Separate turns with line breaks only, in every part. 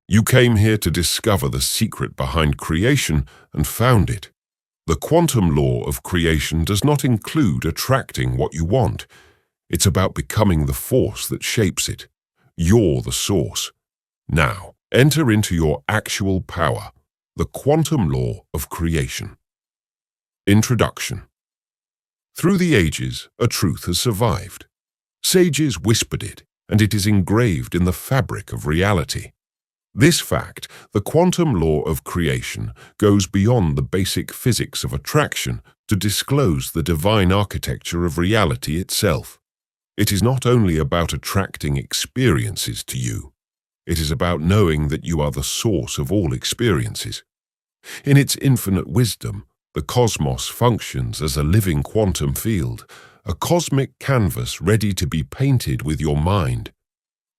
You came here to discover the secret behind creation and found it. The quantum law of creation does not include attracting what you want. It's about becoming the force that shapes it. You're the source. Now, enter into your actual power, the quantum law of creation. Introduction. Through the ages, a truth has survived. Sages whispered it, and it is engraved in the fabric of reality. This fact, the quantum law of creation, goes beyond the basic physics of attraction to disclose the divine architecture of reality itself. It is not only about attracting experiences to you. It is about knowing that you are the source of all experiences. In its infinite wisdom, the cosmos functions as a living quantum field, a cosmic canvas ready to be painted with your mind.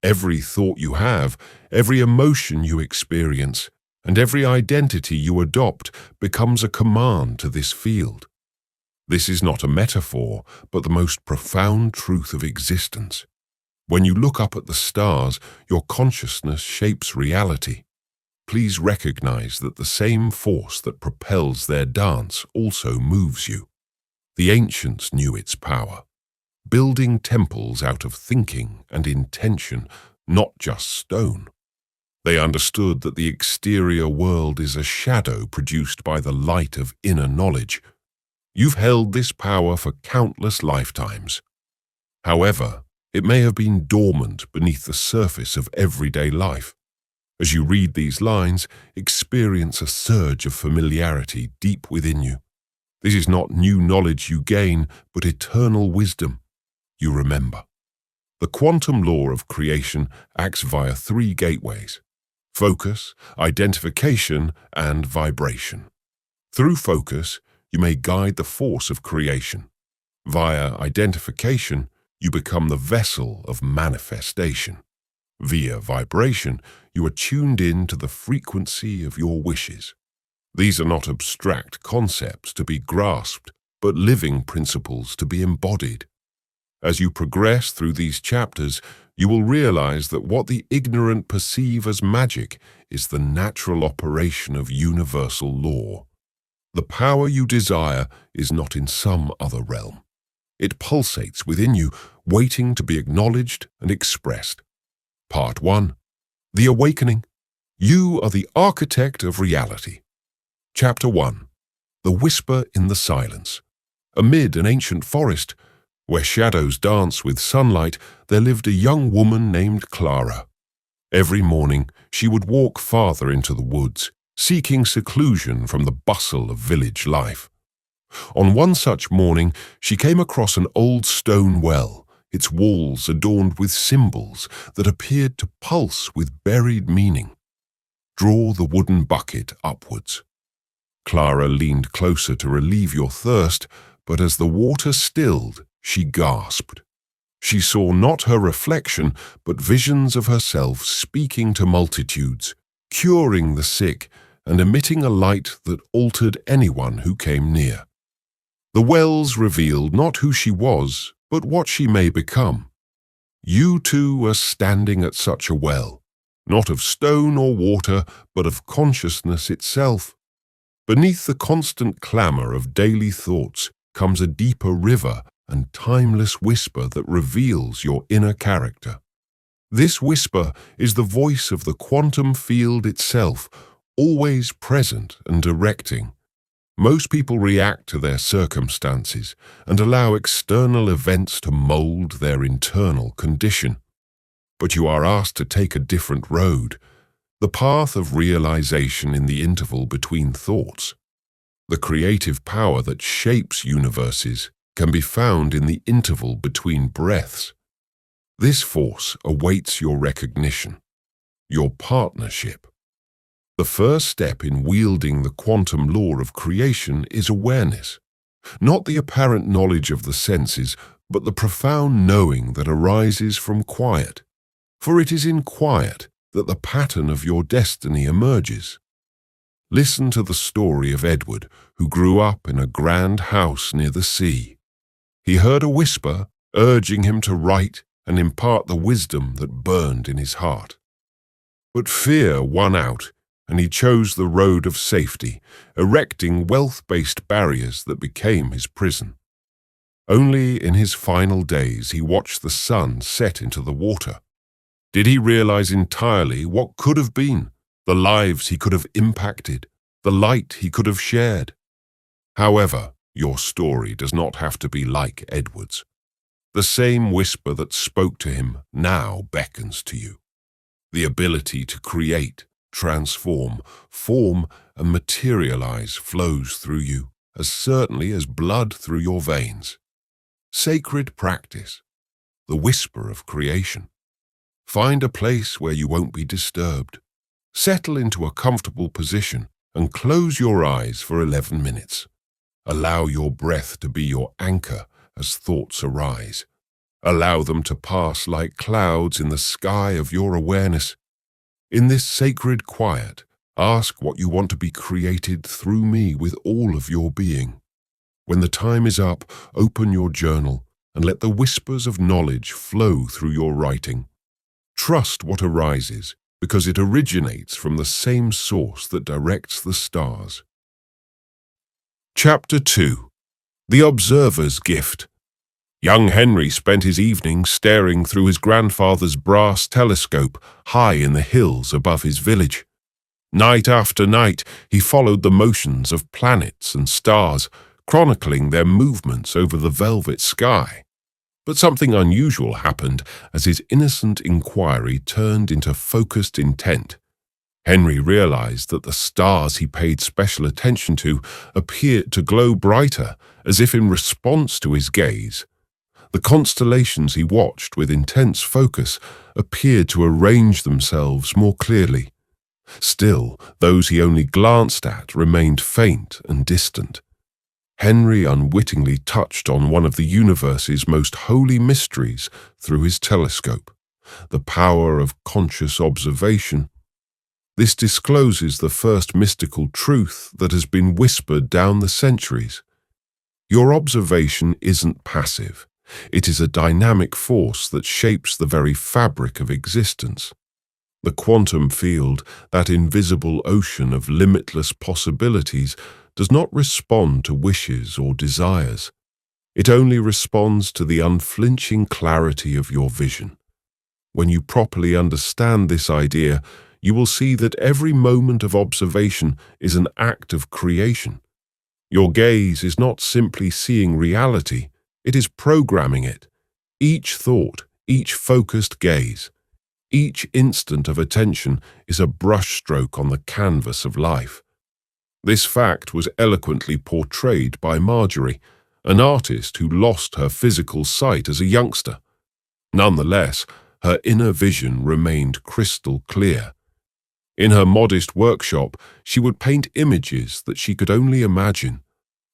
Every thought you have, every emotion you experience, and every identity you adopt becomes a command to this field. This is not a metaphor, but the most profound truth of existence. When you look up at the stars, your consciousness shapes reality. Please recognize that the same force that propels their dance also moves you. The ancients knew its power, building temples out of thinking and intention, not just stone. They understood that the exterior world is a shadow produced by the light of inner knowledge. You've held this power for countless lifetimes. However, it may have been dormant beneath the surface of everyday life. As you read these lines, experience a surge of familiarity deep within you. This is not new knowledge you gain, but eternal wisdom you remember. The quantum law of creation acts via 3 gateways: focus, identification, and vibration. Through focus, you may guide the force of creation. Via identification, you become the vessel of manifestation. Via vibration, you are tuned in to the frequency of your wishes. These are not abstract concepts to be grasped, but living principles to be embodied. As you progress through these chapters, you will realize that what the ignorant perceive as magic is the natural operation of universal law. The power you desire is not in some other realm. It pulsates within you, waiting to be acknowledged and expressed. Part 1. The Awakening. You are the architect of reality. Chapter 1. The Whisper in the Silence. Amid an ancient forest, where shadows dance with sunlight, there lived a young woman named Clara. Every morning, she would walk farther into the woods, seeking seclusion from the bustle of village life. On one such morning, she came across an old stone well, its walls adorned with symbols that appeared to pulse with buried meaning. Draw the wooden bucket upwards. Clara leaned closer to relieve your thirst, but as the water stilled, she gasped. She saw not her reflection, but visions of herself speaking to multitudes, curing the sick, and emitting a light that altered anyone who came near. The wells revealed not who she was, but what she may become. You too are standing at such a well, not of stone or water, but of consciousness itself. Beneath the constant clamor of daily thoughts comes a deeper river and timeless whisper that reveals your inner character. This whisper is the voice of the quantum field itself, always present and directing. Most people react to their circumstances and allow external events to mold their internal condition. But you are asked to take a different road, the path of realization in the interval between thoughts. The creative power that shapes universes can be found in the interval between breaths. This force awaits your recognition, your partnership. The first step in wielding the quantum law of creation is awareness, not the apparent knowledge of the senses, but the profound knowing that arises from quiet. For it is in quiet that the pattern of your destiny emerges. Listen to the story of Edward, who grew up in a grand house near the sea. He heard a whisper urging him to write and impart the wisdom that burned in his heart. But fear won out, and he chose the road of safety, erecting wealth-based barriers that became his prison. Only in his final days he watched the sun set into the water. Did he realize entirely what could have been, the lives he could have impacted, the light he could have shared? However, your story does not have to be like Edward's. The same whisper that spoke to him now beckons to you. The ability to create, transform, form, and materialize flows through you, as certainly as blood through your veins. Sacred practice, the whisper of creation. Find a place where you won't be disturbed. Settle into a comfortable position and close your eyes for 11 minutes. Allow your breath to be your anchor as thoughts arise. Allow them to pass like clouds in the sky of your awareness. In this sacred quiet, ask what you want to be created through me with all of your being. When the time is up, open your journal and let the whispers of knowledge flow through your writing. Trust what arises, because it originates from the same source that directs the stars. Chapter 2. The Observer's Gift. Young Henry spent his evenings staring through his grandfather's brass telescope high in the hills above his village. Night after night, he followed the motions of planets and stars, chronicling their movements over the velvet sky. But something unusual happened as his innocent inquiry turned into focused intent. Henry realized that the stars he paid special attention to appeared to glow brighter, as if in response to his gaze. The constellations he watched with intense focus appeared to arrange themselves more clearly. Still, those he only glanced at remained faint and distant. Henry unwittingly touched on one of the universe's most holy mysteries through his telescope, the power of conscious observation. This discloses the first mystical truth that has been whispered down the centuries. Your observation isn't passive. It is a dynamic force that shapes the very fabric of existence. The quantum field, that invisible ocean of limitless possibilities, does not respond to wishes or desires. It only responds to the unflinching clarity of your vision. When you properly understand this idea, you will see that every moment of observation is an act of creation. Your gaze is not simply seeing reality, it is programming it. Each thought, each focused gaze, each instant of attention is a brushstroke on the canvas of life. This fact was eloquently portrayed by Marjorie, an artist who lost her physical sight as a youngster. Nonetheless, her inner vision remained crystal clear. In her modest workshop, she would paint images that she could only imagine.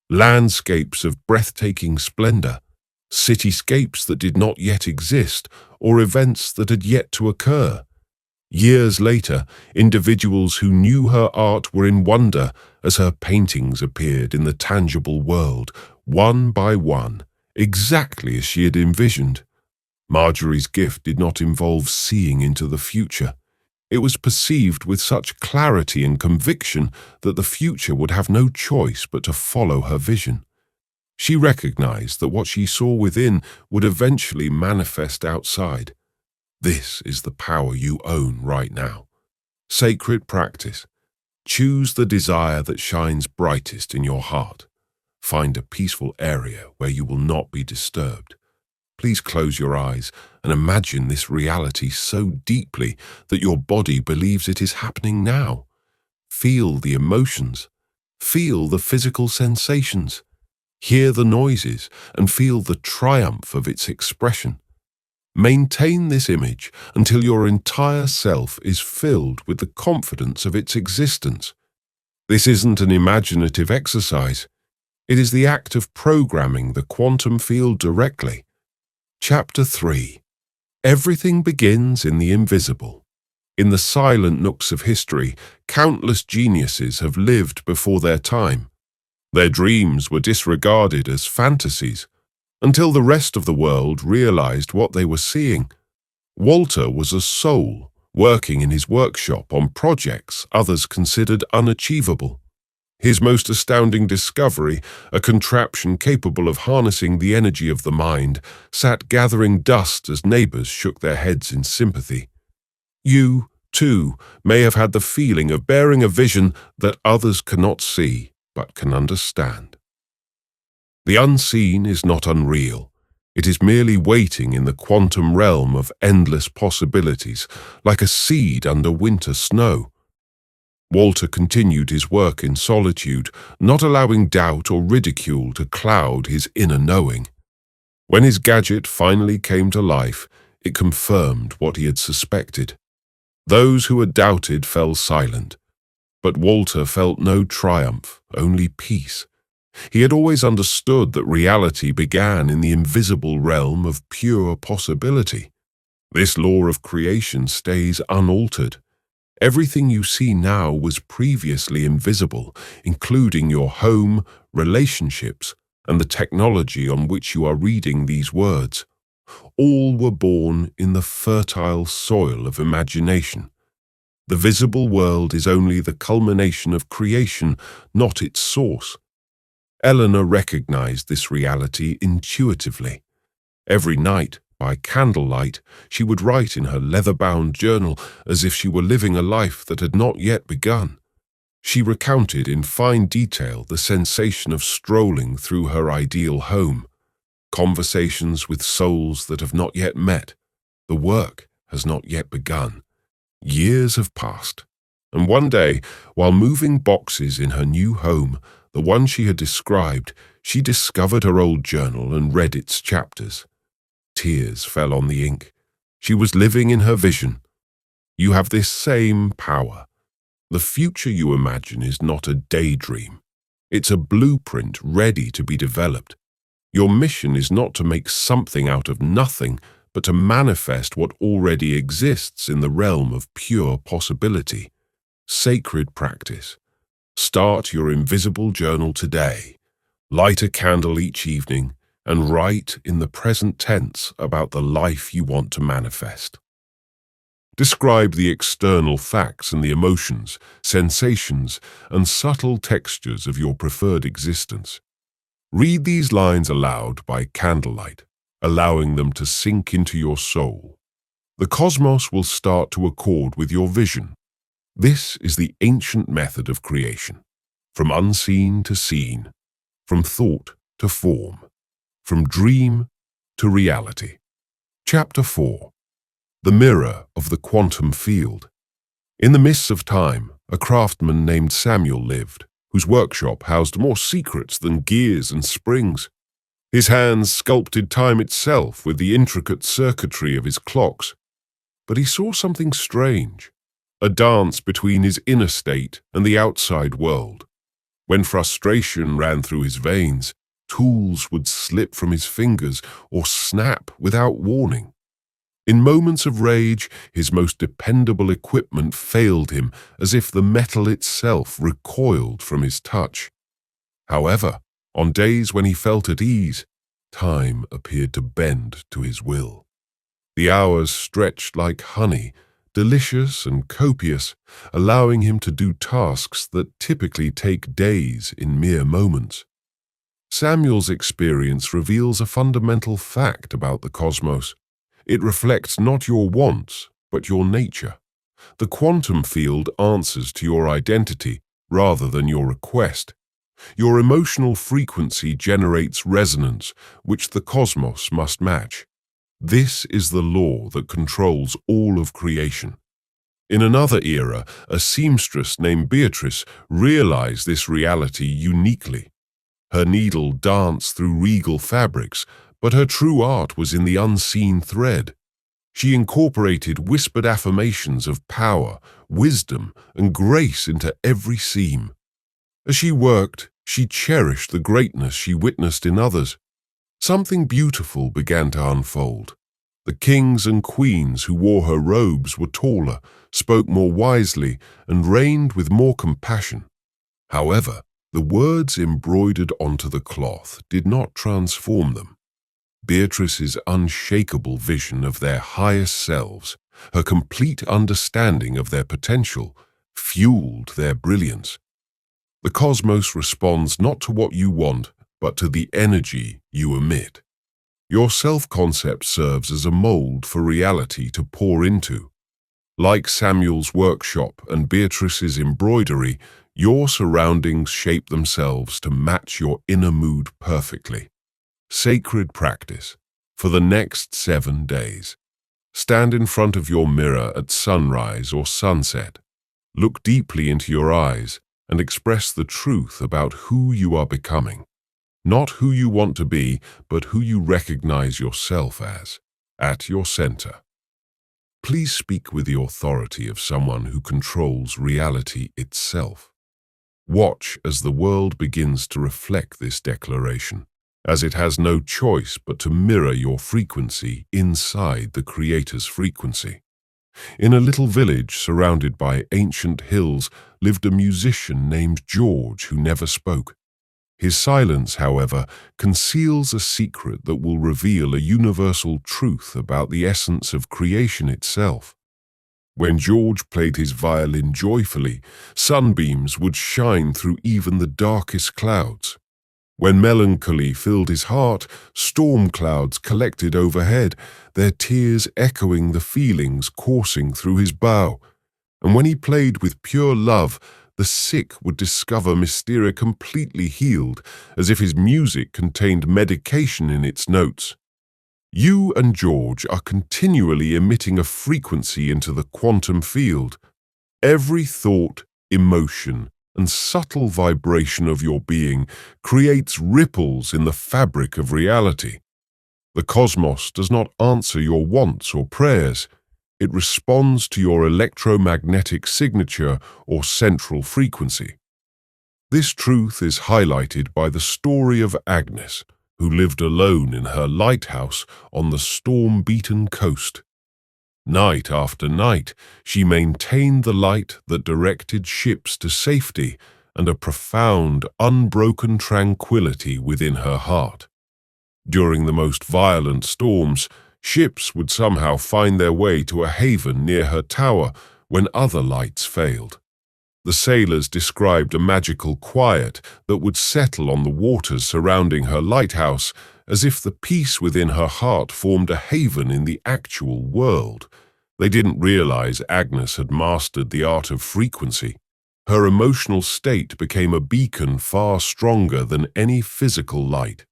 Landscapes of breathtaking splendor, cityscapes that did not yet exist, or events that had yet to occur. Years later, individuals who knew her art were in wonder as her paintings appeared in the tangible world, one by one, exactly as she had envisioned. Marjorie's gift did not involve seeing into the future. It was perceived with such clarity and conviction that the future would have no choice but to follow her vision. She recognized that what she saw within would eventually manifest outside. This is the power you own right now. Sacred practice. Choose the desire that shines brightest in your heart. Find a peaceful area where you will not be disturbed. Please close your eyes and imagine this reality so deeply that your body believes it is happening now. Feel the emotions. Feel the physical sensations. Hear the noises and feel the triumph of its expression. Maintain this image until your entire self is filled with the confidence of its existence. This isn't an imaginative exercise. It is the act of programming the quantum field directly. Chapter 3. Everything begins in the invisible. In the silent nooks of history, countless geniuses have lived before their time. Their dreams were disregarded as fantasies, until the rest of the world realized what they were seeing. Walter was a soul, working in his workshop on projects others considered unachievable. His most astounding discovery, a contraption capable of harnessing the energy of the mind, sat gathering dust as neighbors shook their heads in sympathy. You, too, may have had the feeling of bearing a vision that others cannot see but can understand. The unseen is not unreal. It is merely waiting in the quantum realm of endless possibilities, like a seed under winter snow. Walter continued his work in solitude, not allowing doubt or ridicule to cloud his inner knowing. When his gadget finally came to life, it confirmed what he had suspected. Those who had doubted fell silent, but Walter felt no triumph, only peace. He had always understood that reality began in the invisible realm of pure possibility. This law of creation stays unaltered. Everything you see now was previously invisible, including your home, relationships, and the technology on which you are reading these words. All were born in the fertile soil of imagination. The visible world is only the culmination of creation, not its source. Eleanor recognized this reality intuitively. Every night, by candlelight, she would write in her leather-bound journal as if she were living a life that had not yet begun. She recounted in fine detail the sensation of strolling through her ideal home, conversations with souls that have not yet met. The work has not yet begun. Years have passed, and one day, while moving boxes in her new home, the one she had described, she discovered her old journal and read its chapters. Tears fell on the ink. She was living in her vision. You have this same power. The future you imagine is not a daydream. It's a blueprint ready to be developed. Your mission is not to make something out of nothing, but to manifest what already exists in the realm of pure possibility. Sacred practice. Start your invisible journal today. Light a candle each evening and write in the present tense about the life you want to manifest. Describe the external facts and the emotions, sensations, and subtle textures of your preferred existence. Read these lines aloud by candlelight, allowing them to sink into your soul. The cosmos will start to accord with your vision. This is the ancient method of creation, from unseen to seen, from thought to form, from dream to reality. Chapter 4. The Mirror of the Quantum Field. In the mists of time, a craftsman named Samuel lived, whose workshop housed more secrets than gears and springs. His hands sculpted time itself with the intricate circuitry of his clocks. But he saw something strange, a dance between his inner state and the outside world. When frustration ran through his veins, tools would slip from his fingers or snap without warning. In moments of rage, his most dependable equipment failed him as if the metal itself recoiled from his touch. However, on days when he felt at ease, time appeared to bend to his will. The hours stretched like honey, delicious and copious, allowing him to do tasks that typically take days in mere moments. Samuel's experience reveals a fundamental fact about the cosmos. It reflects not your wants, but your nature. The quantum field answers to your identity rather than your request. Your emotional frequency generates resonance, which the cosmos must match. This is the law that controls all of creation. In another era, a seamstress named Beatrice realized this reality uniquely. Her needle danced through regal fabrics, but her true art was in the unseen thread. She incorporated whispered affirmations of power, wisdom, and grace into every seam. As she worked, she cherished the greatness she witnessed in others. Something beautiful began to unfold. The kings and queens who wore her robes were taller, spoke more wisely, and reigned with more compassion. However, the words embroidered onto the cloth did not transform them. Beatrice's unshakable vision of their highest selves, Her complete understanding of their potential fueled their brilliance. The cosmos responds not to what you want, but to the energy you emit. Your self-concept serves as a mold for reality to pour into. Like Samuel's workshop and Beatrice's embroidery, your surroundings shape themselves to match your inner mood perfectly. Sacred practice. For the next 7 days, stand in front of your mirror at sunrise or sunset. Look deeply into your eyes and express the truth about who you are becoming. Not who you want to be, but who you recognize yourself as, at your center. Please speak with the authority of someone who controls reality itself. Watch as the world begins to reflect this declaration, as it has no choice but to mirror your frequency inside the Creator's frequency. In a little village surrounded by ancient hills lived a musician named George who never spoke. His silence, however, conceals a secret that will reveal a universal truth about the essence of creation itself. When George played his violin joyfully, sunbeams would shine through even the darkest clouds. When melancholy filled his heart, storm clouds collected overhead, their tears echoing the feelings coursing through his bow. And when he played with pure love, the sick would discover Mysteria completely healed, as if his music contained medication in its notes. You and George are continually emitting a frequency into the quantum field. Every thought, emotion, and subtle vibration of your being creates ripples in the fabric of reality. The cosmos does not answer your wants or prayers. It responds to your electromagnetic signature or central frequency. This truth is highlighted by the story of Agnes, who lived alone in her lighthouse on the storm-beaten coast. Night after night, she maintained the light that directed ships to safety and a profound, unbroken tranquility within her heart. During the most violent storms, ships would somehow find their way to a haven near her tower when other lights failed. The sailors described a magical quiet that would settle on the waters surrounding her lighthouse, as if the peace within her heart formed a haven in the actual world. They didn't realize Agnes had mastered the art of frequency. Her emotional state became a beacon far stronger than any physical light.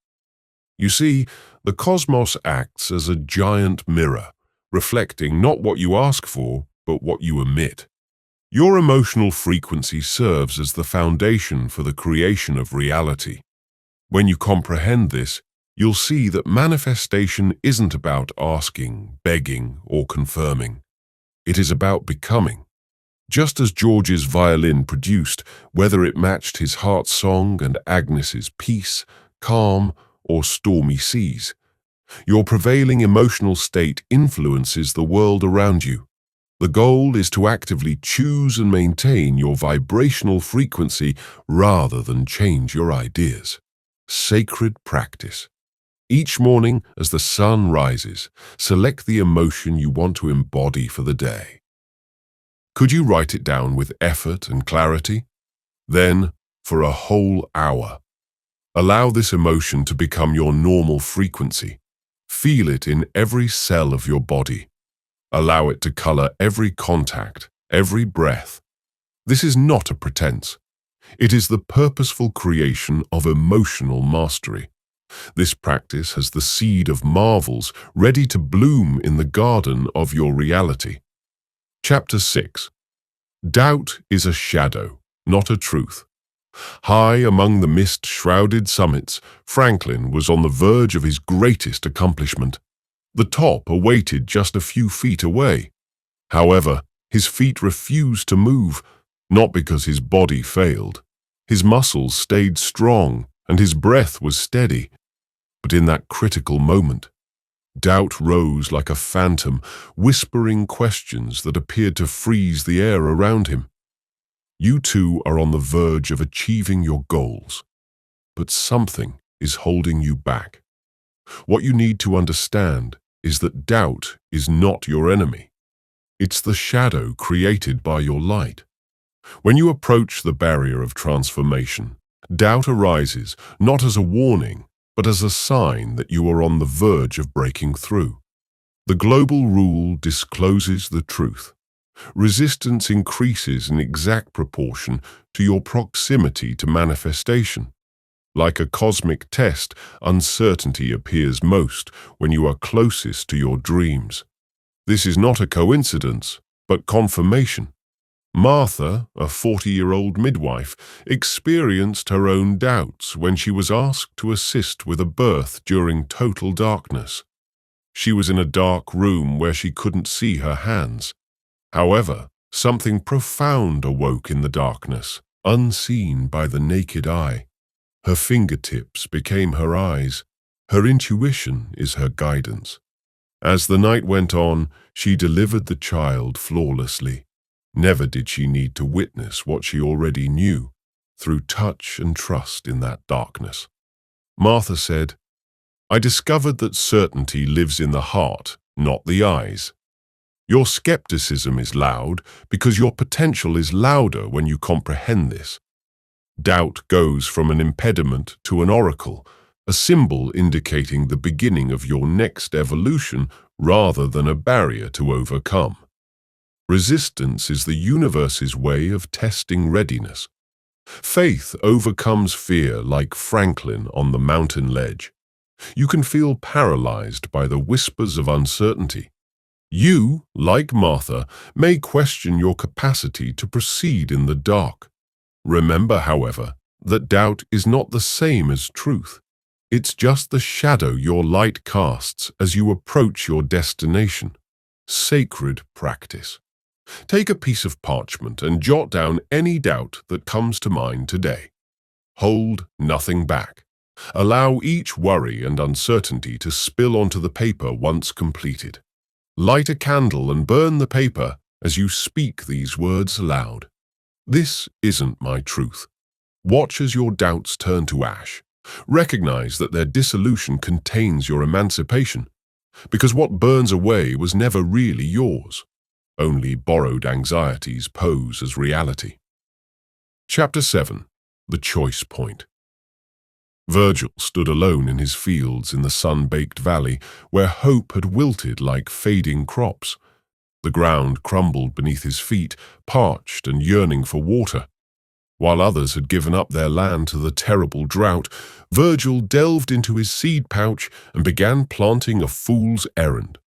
You see, the cosmos acts as a giant mirror, reflecting not what you ask for, but what you emit. Your emotional frequency serves as the foundation for the creation of reality. When you comprehend this, you'll see that manifestation isn't about asking, begging, or confirming. It is about becoming. Just as George's violin produced, whether it matched his heart's song and Agnes's peace, calm, or stormy seas, your prevailing emotional state influences the world around you. The goal is to actively choose and maintain your vibrational frequency rather than change your ideas. Sacred practice. Each morning, as the sun rises, select the emotion you want to embody for the day. Could you write it down with effort and clarity? Then, for a whole hour, allow this emotion to become your normal frequency. Feel it in every cell of your body. Allow it to color every contact, every breath. This is not a pretense. It is the purposeful creation of emotional mastery. This practice has the seed of marvels ready to bloom in the garden of your reality. Chapter 6. Doubt is a shadow, not a truth. High among the mist-shrouded summits, Franklin was on the verge of his greatest accomplishment. The top awaited just a few feet away. However, his feet refused to move, not because his body failed. His muscles stayed strong and his breath was steady. But in that critical moment, doubt rose like a phantom, whispering questions that appeared to freeze the air around him. You two are on the verge of achieving your goals, but something is holding you back. What you need to understand is that doubt is not your enemy. It's the shadow created by your light. When you approach the barrier of transformation, doubt arises not as a warning, but as a sign that you are on the verge of breaking through. The global rule discloses the truth. Resistance increases in exact proportion to your proximity to manifestation. Like a cosmic test, uncertainty appears most when you are closest to your dreams. This is not a coincidence, but confirmation. Martha, a 40-year-old midwife, experienced her own doubts when she was asked to assist with a birth during total darkness. She was in a dark room where she couldn't see her hands. However, something profound awoke in the darkness, unseen by the naked eye. Her fingertips became her eyes. Her intuition is her guidance. As the night went on, she delivered the child flawlessly. Never did she need to witness what she already knew, through touch and trust in that darkness. Martha said, "I discovered that certainty lives in the heart, not the eyes. Your skepticism is loud because your potential is louder when you comprehend this. Doubt goes from an impediment to an oracle, a symbol indicating the beginning of your next evolution rather than a barrier to overcome. Resistance is the universe's way of testing readiness. Faith overcomes fear like Franklin on the mountain ledge. You can feel paralyzed by the whispers of uncertainty. You, like Martha, may question your capacity to proceed in the dark. Remember, however, that doubt is not the same as truth. It's just the shadow your light casts as you approach your destination. Sacred practice. Take a piece of parchment and jot down any doubt that comes to mind today. Hold nothing back. Allow each worry and uncertainty to spill onto the paper once completed. Light a candle and burn the paper as you speak these words aloud. This isn't my truth. Watch as your doubts turn to ash. Recognize that their dissolution contains your emancipation, because what burns away was never really yours. Only borrowed anxieties pose as reality. Chapter 7. The Choice Point. Virgil stood alone in his fields in the sun-baked valley, where hope had wilted like fading crops. The ground crumbled beneath his feet, parched and yearning for water. While others had given up their land to the terrible drought, Virgil delved into his seed pouch and began planting a fool's errand.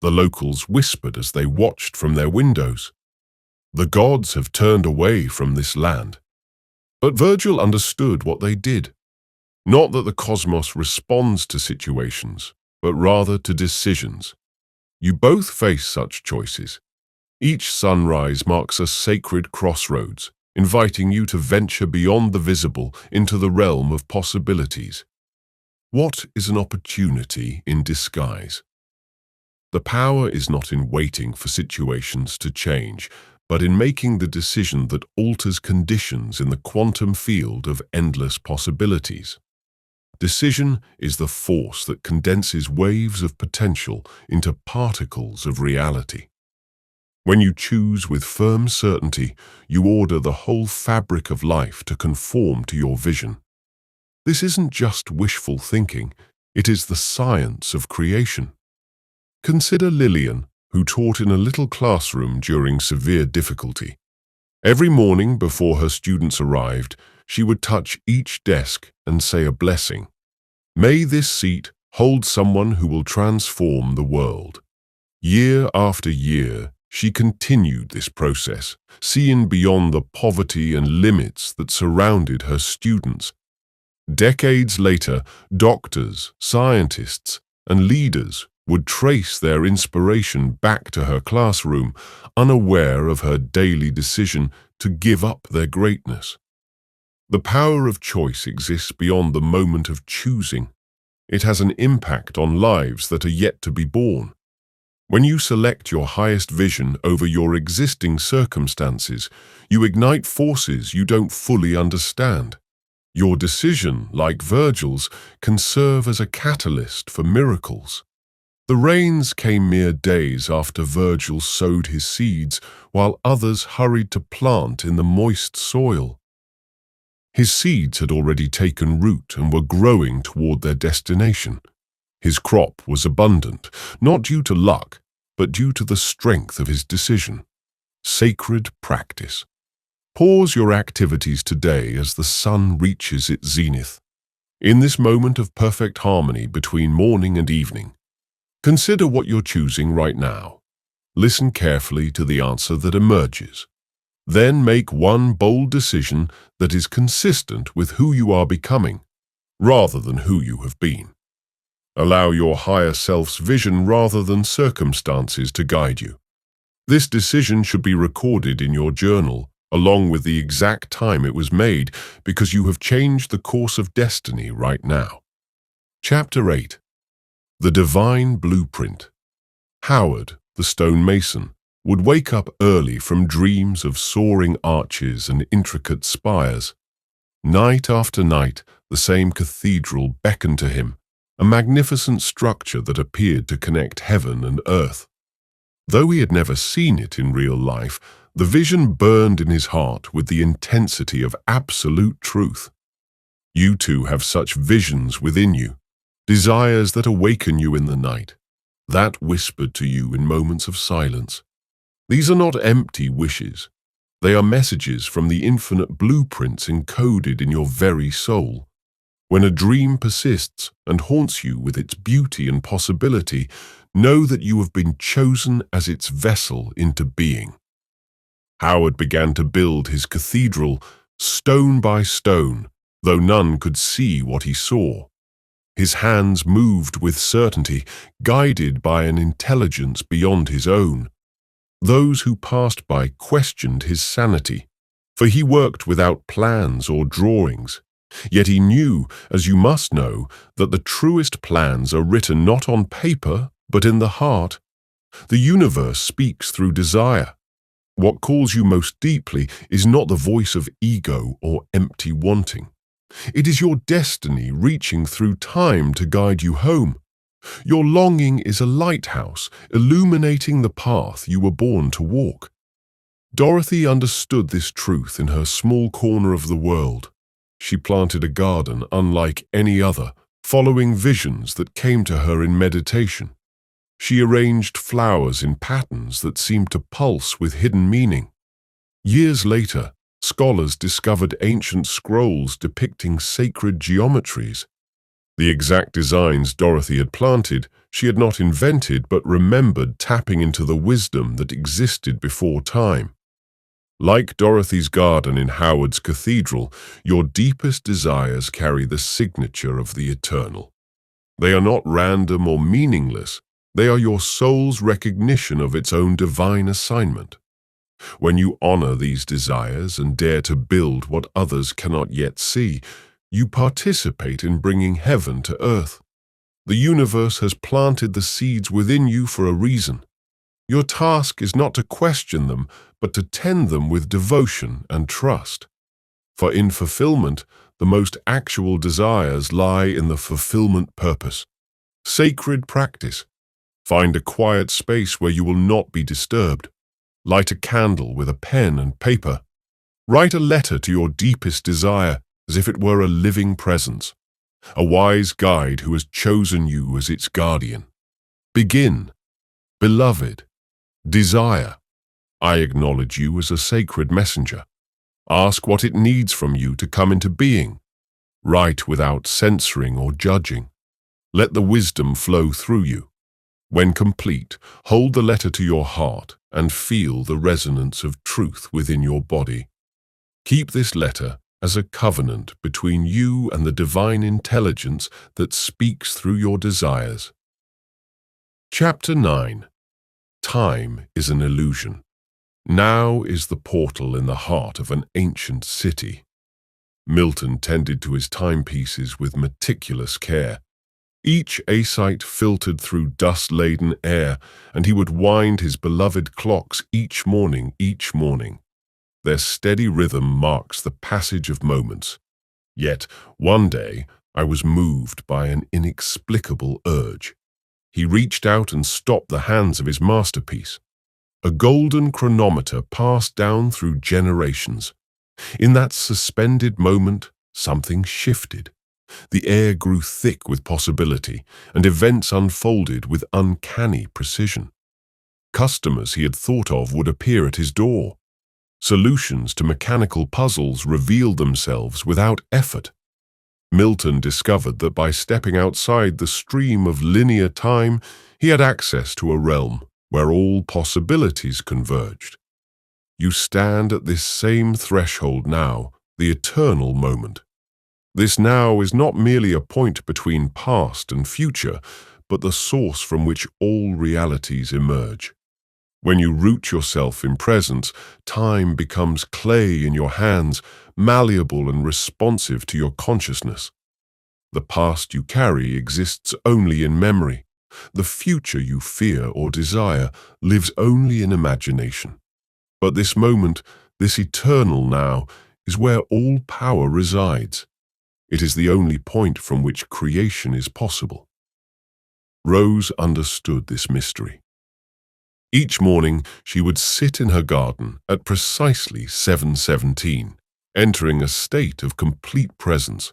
The locals whispered as they watched from their windows. The gods have turned away from this land. But Virgil understood what they did. Not that the cosmos responds to situations, but rather to decisions. You both face such choices. Each sunrise marks a sacred crossroads, inviting you to venture beyond the visible into the realm of possibilities. What is an opportunity in disguise? The power is not in waiting for situations to change, but in making the decision that alters conditions in the quantum field of endless possibilities. Decision is the force that condenses waves of potential into particles of reality. When you choose with firm certainty, you order the whole fabric of life to conform to your vision. This isn't just wishful thinking, it is the science of creation. Consider Lillian, who taught in a little classroom during severe difficulty. Every morning before her students arrived, she would touch each desk and say a blessing. May this seat hold someone who will transform the world. Year after year, she continued this process, seeing beyond the poverty and limits that surrounded her students. Decades later, doctors, scientists, and leaders would trace their inspiration back to her classroom, unaware of her daily decision to give up their greatness. The power of choice exists beyond the moment of choosing. It has an impact on lives that are yet to be born. When you select your highest vision over your existing circumstances, you ignite forces you don't fully understand. Your decision, like Virgil's, can serve as a catalyst for miracles. The rains came mere days after Virgil sowed his seeds, while others hurried to plant in the moist soil. His seeds had already taken root and were growing toward their destination. His crop was abundant, not due to luck, but due to the strength of his decision. Sacred practice. Pause your activities today as the sun reaches its zenith. In this moment of perfect harmony between morning and evening, consider what you're choosing right now. Listen carefully to the answer that emerges. Then make one bold decision that is consistent with who you are becoming, rather than who you have been. Allow your higher self's vision rather than circumstances to guide you. This decision should be recorded in your journal, along with the exact time it was made, because you have changed the course of destiny right now. Chapter 8. The Divine Blueprint. Howard, the stonemason, would wake up early from dreams of soaring arches and intricate spires. Night after night, the same cathedral beckoned to him, a magnificent structure that appeared to connect heaven and earth. Though he had never seen it in real life, the vision burned in his heart with the intensity of absolute truth. You too have such visions within you, desires that awaken you in the night, that whispered to you in moments of silence. These are not empty wishes. They are messages from the infinite blueprints encoded in your very soul. When a dream persists and haunts you with its beauty and possibility, know that you have been chosen as its vessel into being. Howard began to build his cathedral, stone by stone, though none could see what he saw. His hands moved with certainty, guided by an intelligence beyond his own. Those who passed by questioned his sanity, for he worked without plans or drawings. Yet he knew, as you must know, that the truest plans are written not on paper, but in the heart. The universe speaks through desire. What calls you most deeply is not the voice of ego or empty wanting. It is your destiny reaching through time to guide you home. Your longing is a lighthouse, illuminating the path you were born to walk. Dorothy understood this truth in her small corner of the world. She planted a garden unlike any other, following visions that came to her in meditation. She arranged flowers in patterns that seemed to pulse with hidden meaning. Years later, scholars discovered ancient scrolls depicting sacred geometries. The exact designs Dorothy had planted, she had not invented but remembered, tapping into the wisdom that existed before time. Like Dorothy's garden in Howard's cathedral, your deepest desires carry the signature of the eternal. They are not random or meaningless. They are your soul's recognition of its own divine assignment. When you honor these desires and dare to build what others cannot yet see, you participate in bringing heaven to earth. The universe has planted the seeds within you for a reason. Your task is not to question them, but to tend them with devotion and trust. For in fulfillment, the most actual desires lie in the fulfillment purpose. Sacred practice. Find a quiet space where you will not be disturbed. Light a candle with a pen and paper. Write a letter to your deepest desire as if it were a living presence, a wise guide who has chosen you as its guardian. Begin. Beloved, desire. I acknowledge you as a sacred messenger. Ask what it needs from you to come into being. Write without censoring or judging. Let the wisdom flow through you. When complete, hold the letter to your heart and feel the resonance of truth within your body. Keep this letter as a covenant between you and the divine intelligence that speaks through your desires. Chapter 9. Time is an illusion. Now is the portal in the heart of an ancient city. Milton tended to his timepieces with meticulous care. Each asite filtered through dust-laden air, and he would wind his beloved clocks each morning. Their steady rhythm marks the passage of moments. Yet, one day, I was moved by an inexplicable urge. He reached out and stopped the hands of his masterpiece. A golden chronometer passed down through generations. In that suspended moment, something shifted. The air grew thick with possibility, and events unfolded with uncanny precision. Customers he had thought of would appear at his door. Solutions to mechanical puzzles revealed themselves without effort. Milton discovered that by stepping outside the stream of linear time, he had access to a realm where all possibilities converged. You stand at this same threshold now, the eternal moment. This now is not merely a point between past and future, but the source from which all realities emerge. When you root yourself in presence, time becomes clay in your hands, malleable and responsive to your consciousness. The past you carry exists only in memory. The future you fear or desire lives only in imagination. But this moment, this eternal now, is where all power resides. It is the only point from which creation is possible. Rose understood this mystery. Each morning, she would sit in her garden at precisely 7:17, entering a state of complete presence.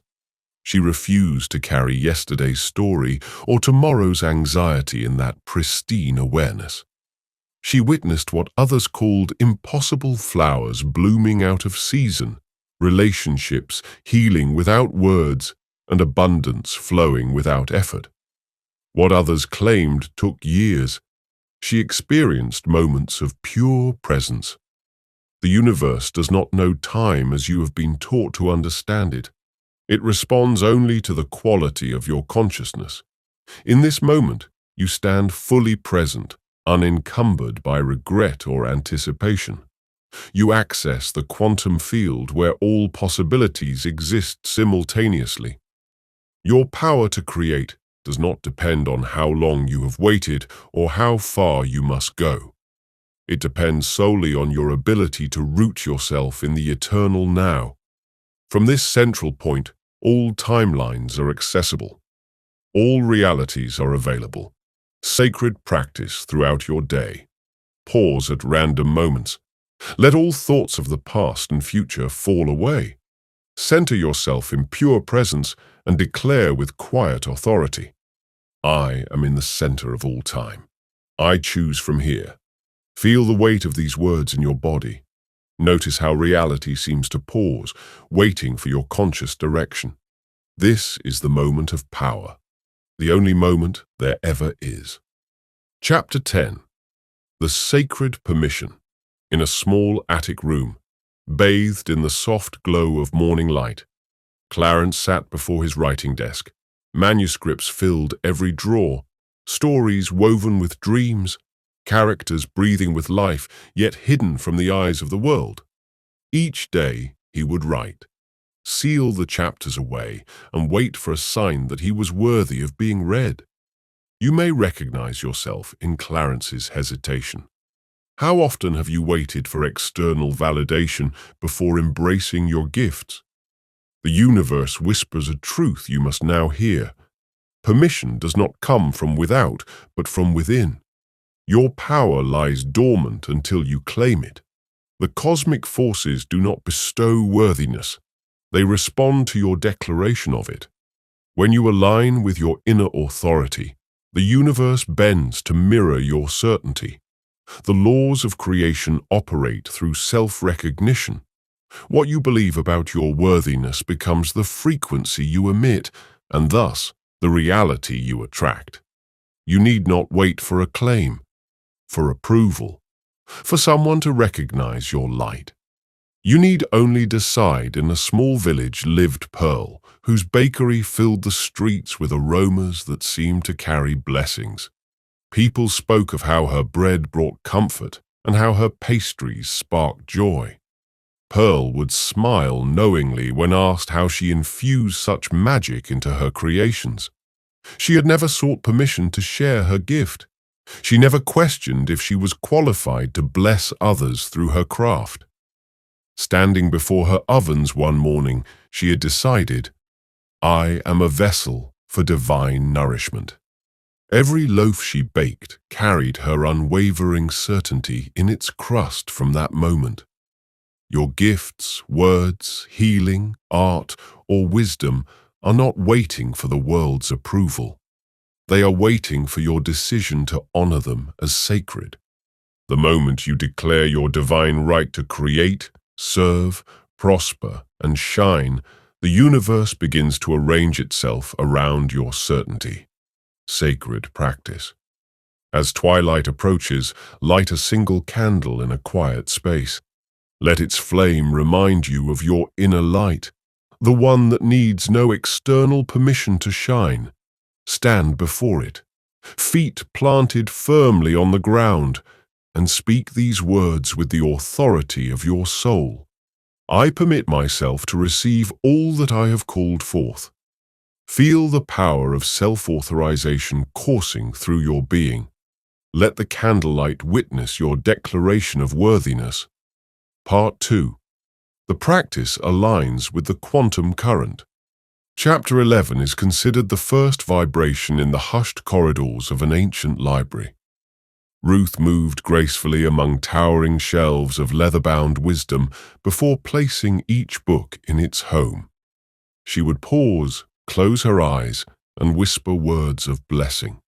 She refused to carry yesterday's story or tomorrow's anxiety in that pristine awareness. She witnessed what others called impossible flowers blooming out of season, relationships healing without words, and abundance flowing without effort. What others claimed took years. She experienced moments of pure presence. The universe does not know time as you have been taught to understand it. It responds only to the quality of your consciousness. In this moment, you stand fully present, unencumbered by regret or anticipation. You access the quantum field where all possibilities exist simultaneously. Your power to create does not depend on how long you have waited or how far you must go. It depends solely on your ability to root yourself in the eternal now. From this central point, all timelines are accessible. All realities are available. Sacred practice throughout your day. Pause at random moments. Let all thoughts of the past and future fall away. Center yourself in pure presence and declare with quiet authority, I am in the center of all time. I choose from here. Feel the weight of these words in your body. Notice how reality seems to pause, waiting for your conscious direction. This is the moment of power, the only moment there ever is. Chapter 10. The Sacred Permission. In a small attic room, bathed in the soft glow of morning light, Clarence sat before his writing desk. Manuscripts filled every drawer, stories woven with dreams, characters breathing with life, yet hidden from the eyes of the world. Each day he would write, seal the chapters away, and wait for a sign that he was worthy of being read. You may recognize yourself in Clarence's hesitation. How often have you waited for external validation before embracing your gifts? The universe whispers a truth you must now hear. Permission does not come from without, but from within. Your power lies dormant until you claim it. The cosmic forces do not bestow worthiness. They respond to your declaration of it. When you align with your inner authority, the universe bends to mirror your certainty. The laws of creation operate through self-recognition. What you believe about your worthiness becomes the frequency you emit, and thus the reality you attract. You need not wait for acclaim, for approval, for someone to recognize your light. You need only decide in a small village lived Pearl, whose bakery filled the streets with aromas that seemed to carry blessings. People spoke of how her bread brought comfort and how her pastries sparked joy. Pearl would smile knowingly when asked how she infused such magic into her creations. She had never sought permission to share her gift. She never questioned if she was qualified to bless others through her craft. Standing before her ovens one morning, she had decided, I am a vessel for divine nourishment. Every loaf she baked carried her unwavering certainty in its crust from that moment. Your gifts, words, healing, art, or wisdom are not waiting for the world's approval. They are waiting for your decision to honor them as sacred. The moment you declare your divine right to create, serve, prosper, and shine, the universe begins to arrange itself around your certainty. Sacred practice. As twilight approaches, light a single candle in a quiet space. Let its flame remind you of your inner light, the one that needs no external permission to shine. Stand before it, feet planted firmly on the ground, and speak these words with the authority of your soul. I permit myself to receive all that I have called forth. Feel the power of self-authorization coursing through your being. Let the candlelight witness your declaration of worthiness. Part 2. The practice aligns with the quantum current. Chapter 11 is considered the first vibration in the hushed corridors of an ancient library. Ruth moved gracefully among towering shelves of leather-bound wisdom before placing each book in its home. She would pause, close her eyes, and whisper words of blessing.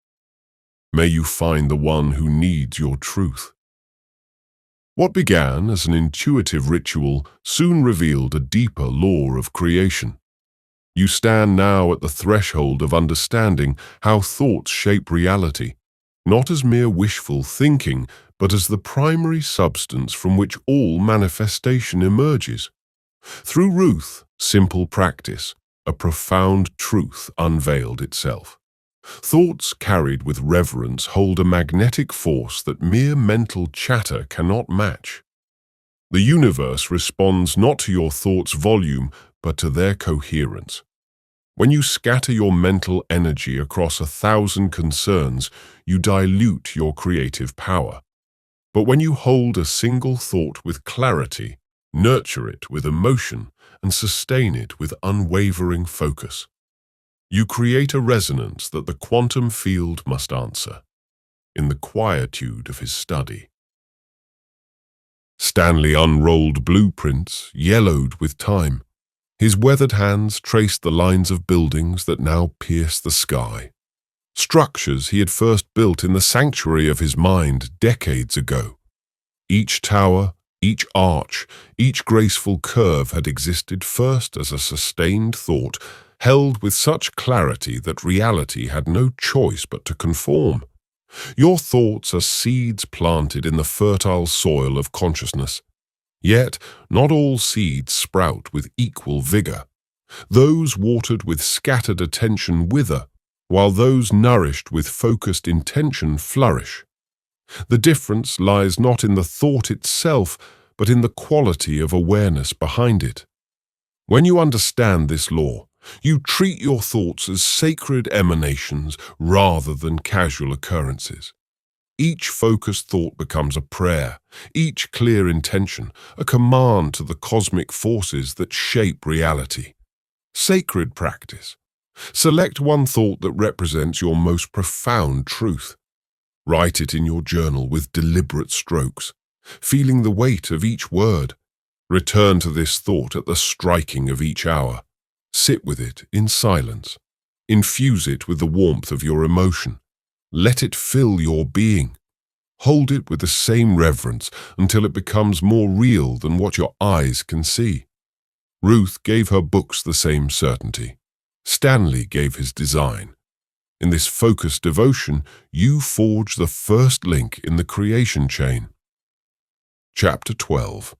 May you find the one who needs your truth. What began as an intuitive ritual soon revealed a deeper law of creation. You stand now at the threshold of understanding how thoughts shape reality, not as mere wishful thinking, but as the primary substance from which all manifestation emerges. Through Ruth, simple practice, a profound truth unveiled itself. Thoughts carried with reverence hold a magnetic force that mere mental chatter cannot match. The universe responds not to your thoughts' volume, but to their coherence. When you scatter your mental energy across 1,000 concerns, you dilute your creative power. But when you hold a single thought with clarity, nurture it with emotion, and sustain it with unwavering focus, you create a resonance that the quantum field must answer, in the quietude of his study. Stanley unrolled blueprints, yellowed with time. His weathered hands traced the lines of buildings that now pierce the sky. Structures he had first built in the sanctuary of his mind decades ago. Each tower, each arch, each graceful curve had existed first as a sustained thought, held with such clarity that reality had no choice but to conform. Your thoughts are seeds planted in the fertile soil of consciousness. Yet, not all seeds sprout with equal vigor. Those watered with scattered attention wither, while those nourished with focused intention flourish. The difference lies not in the thought itself, but in the quality of awareness behind it. When you understand this law, you treat your thoughts as sacred emanations rather than casual occurrences. Each focused thought becomes a prayer, each clear intention, a command to the cosmic forces that shape reality. Sacred practice. Select one thought that represents your most profound truth. Write it in your journal with deliberate strokes, feeling the weight of each word. Return to this thought at the striking of each hour. Sit with it in silence. Infuse it with the warmth of your emotion. Let it fill your being. Hold it with the same reverence until it becomes more real than what your eyes can see. Ruth gave her books the same certainty. Stanley gave his design. In this focused devotion, you forge the first link in the creation chain. Chapter 12.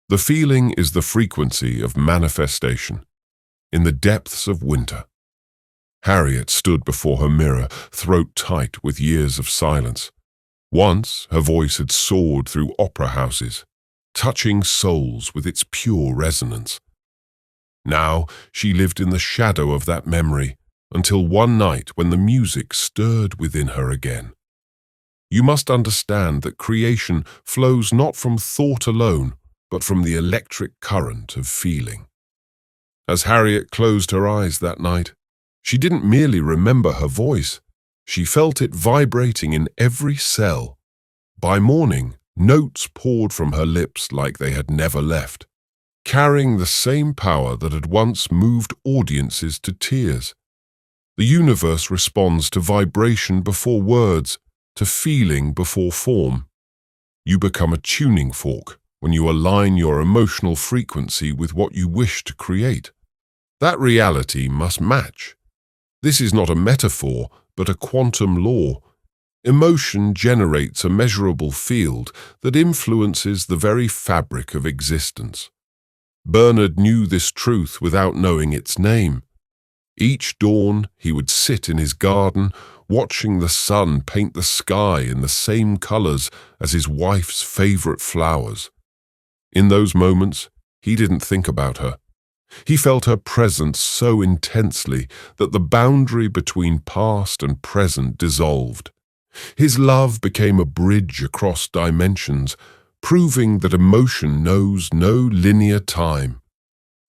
The feeling is the frequency of manifestation. In the depths of winter, Harriet stood before her mirror, throat tight with years of silence. Once, her voice had soared through opera houses, touching souls with its pure resonance. Now, she lived in the shadow of that memory, until one night when the music stirred within her again. You must understand that creation flows not from thought alone, but from the electric current of feeling. As Harriet closed her eyes that night, she didn't merely remember her voice. She felt it vibrating in every cell. By morning, notes poured from her lips like they had never left, carrying the same power that had once moved audiences to tears. The universe responds to vibration before words, to feeling before form. You become a tuning fork when you align your emotional frequency with what you wish to create. That reality must match. This is not a metaphor, but a quantum law. Emotion generates a measurable field that influences the very fabric of existence. Bernard knew this truth without knowing its name. Each dawn, he would sit in his garden, watching the sun paint the sky in the same colors as his wife's favorite flowers. In those moments, he didn't think about her. He felt her presence so intensely that the boundary between past and present dissolved. His love became a bridge across dimensions, proving that emotion knows no linear time.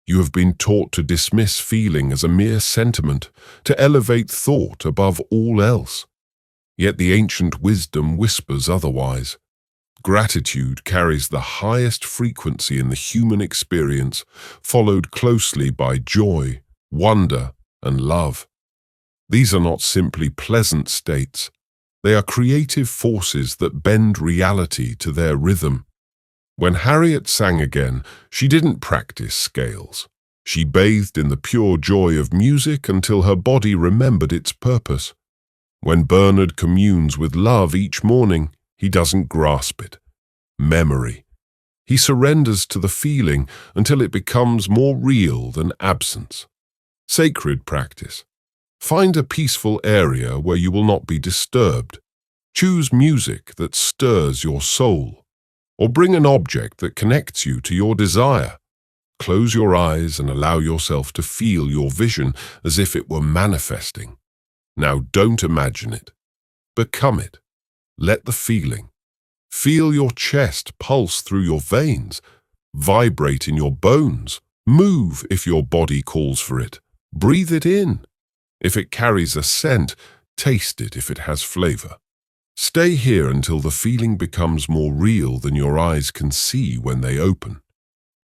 You have been taught to dismiss feeling as a mere sentiment, to elevate thought above all else. Yet the ancient wisdom whispers otherwise. Gratitude carries the highest frequency in the human experience, followed closely by joy, wonder, and love. These are not simply pleasant states. They are creative forces that bend reality to their rhythm. When Harriet sang again, she didn't practice scales. She bathed in the pure joy of music until her body remembered its purpose. When Bernard communes with love each morning, he doesn't grasp it. Memory. He surrenders to the feeling until it becomes more real than absence. Sacred practice. Find a peaceful area where you will not be disturbed. Choose music that stirs your soul. Or bring an object that connects you to your desire. Close your eyes and allow yourself to feel your vision as if it were manifesting. Now don't imagine it. Become it. Let the feeling. Feel your chest pulse through your veins. Vibrate in your bones. Move if your body calls for it. Breathe it in. If it carries a scent, taste it if it has flavor. Stay here until the feeling becomes more real than your eyes can see when they open.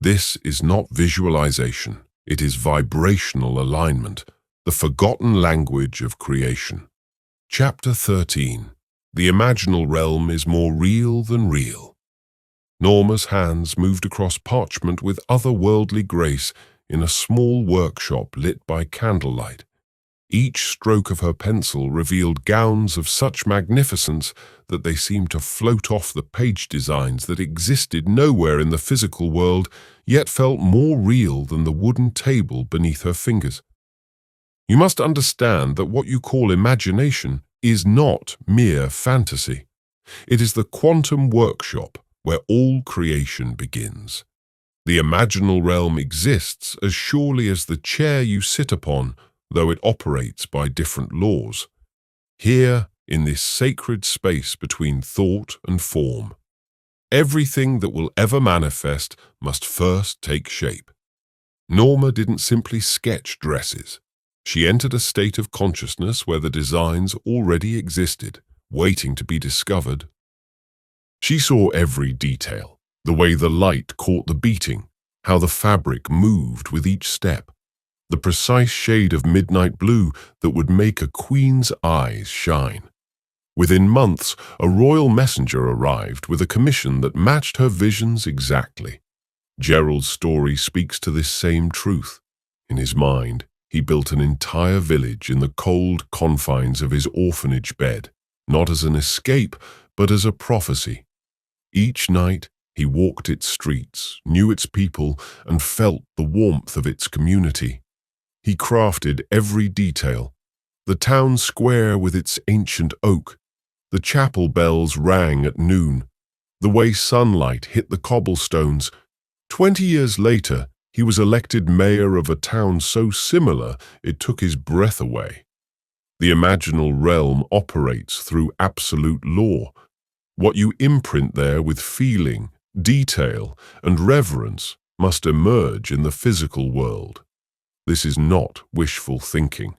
This is not visualization. It is vibrational alignment, the forgotten language of creation. Chapter 13. The imaginal realm is more real than real. Norma's hands moved across parchment with otherworldly grace in a small workshop lit by candlelight. Each stroke of her pencil revealed gowns of such magnificence that they seemed to float off the page designs that existed nowhere in the physical world, yet felt more real than the wooden table beneath her fingers. You must understand that what you call imagination is not mere fantasy. It is the quantum workshop where all creation begins. The imaginal realm exists as surely as the chair you sit upon, though it operates by different laws. Here, in this sacred space between thought and form, everything that will ever manifest must first take shape. Norma didn't simply sketch dresses. She entered a state of consciousness where the designs already existed, waiting to be discovered. She saw every detail, the way the light caught the beating, how the fabric moved with each step, the precise shade of midnight blue that would make a queen's eyes shine. Within months, a royal messenger arrived with a commission that matched her visions exactly. Gerald's story speaks to this same truth. In his mind, he built an entire village in the cold confines of his orphanage bed, not as an escape, but as a prophecy. Each night, he walked its streets, knew its people, and felt the warmth of its community. He crafted every detail. The town square with its ancient oak. The chapel bells rang at noon. The way sunlight hit the cobblestones. 20 years later, he was elected mayor of a town so similar it took his breath away. The imaginal realm operates through absolute law. What you imprint there with feeling, detail, and reverence must emerge in the physical world. This is not wishful thinking.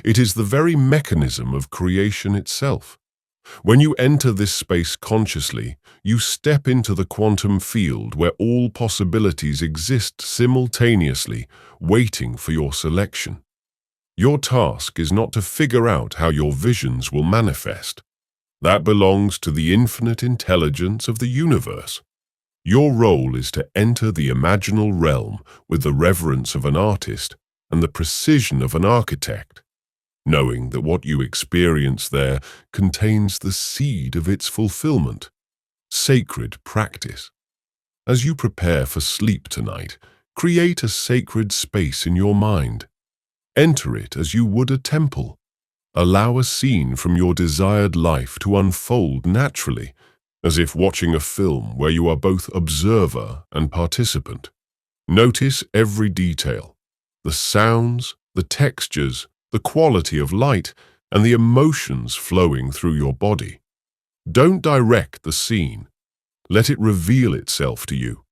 It is the very mechanism of creation itself. When you enter this space consciously, you step into the quantum field where all possibilities exist simultaneously, waiting for your selection. Your task is not to figure out how your visions will manifest. That belongs to the infinite intelligence of the universe. Your role is to enter the imaginal realm with the reverence of an artist and the precision of an architect, knowing that what you experience there contains the seed of its fulfillment. Sacred practice. As you prepare for sleep tonight, create a sacred space in your mind. Enter it as you would a temple. Allow a scene from your desired life to unfold naturally, as if watching a film where you are both observer and participant. Notice every detail, the sounds, the textures, the quality of light, and the emotions flowing through your body. Don't direct the scene. Let it reveal itself to you.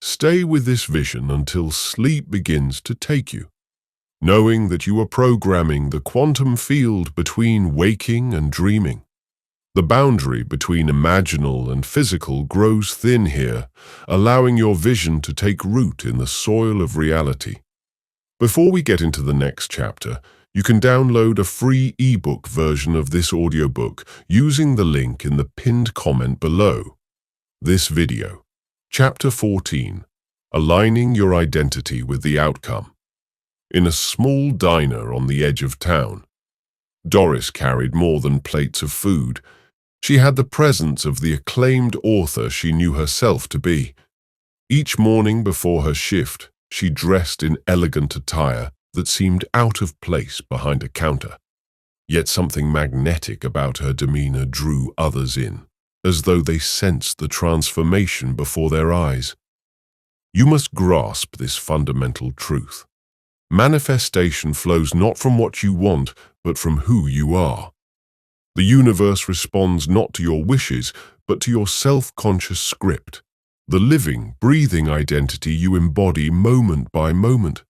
Stay with this vision until sleep begins to take you, knowing that you are programming the quantum field between waking and dreaming. The boundary between imaginal and physical grows thin here, allowing your vision to take root in the soil of reality. Before we get into the next chapter, you can download a free ebook version of this audiobook using the link in the pinned comment below. This video, Chapter 14, Aligning Your Identity with the Outcome. In a small diner on the edge of town, Doris carried more than plates of food. She had the presence of the acclaimed author she knew herself to be. Each morning before her shift, she dressed in elegant attire that seemed out of place behind a counter. Yet something magnetic about her demeanor drew others in, as though they sensed the transformation before their eyes. You must grasp this fundamental truth. Manifestation flows not from what you want, but from who you are. The universe responds not to your wishes, but to your self-conscious script, the living, breathing identity you embody moment by moment.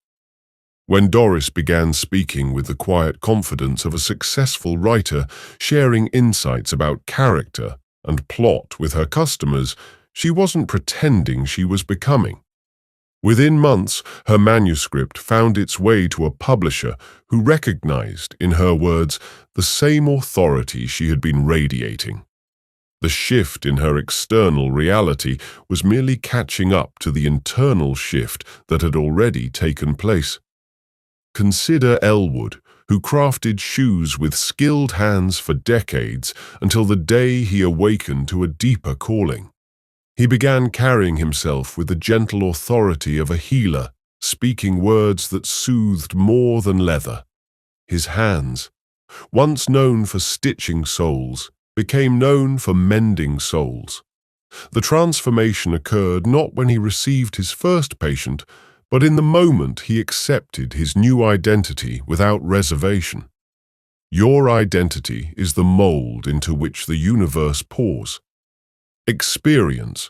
When Doris began speaking with the quiet confidence of a successful writer, sharing insights about character and plot with her customers, she wasn't pretending she was becoming. Within months, her manuscript found its way to a publisher who recognized, in her words, the same authority she had been radiating. The shift in her external reality was merely catching up to the internal shift that had already taken place. Consider Elwood, who crafted shoes with skilled hands for decades until the day he awakened to a deeper calling. He began carrying himself with the gentle authority of a healer, speaking words that soothed more than leather. His hands, once known for stitching souls, became known for mending souls. The transformation occurred not when he received his first patient, but in the moment he accepted his new identity without reservation. Your identity is the mold into which the universe pours. Experience.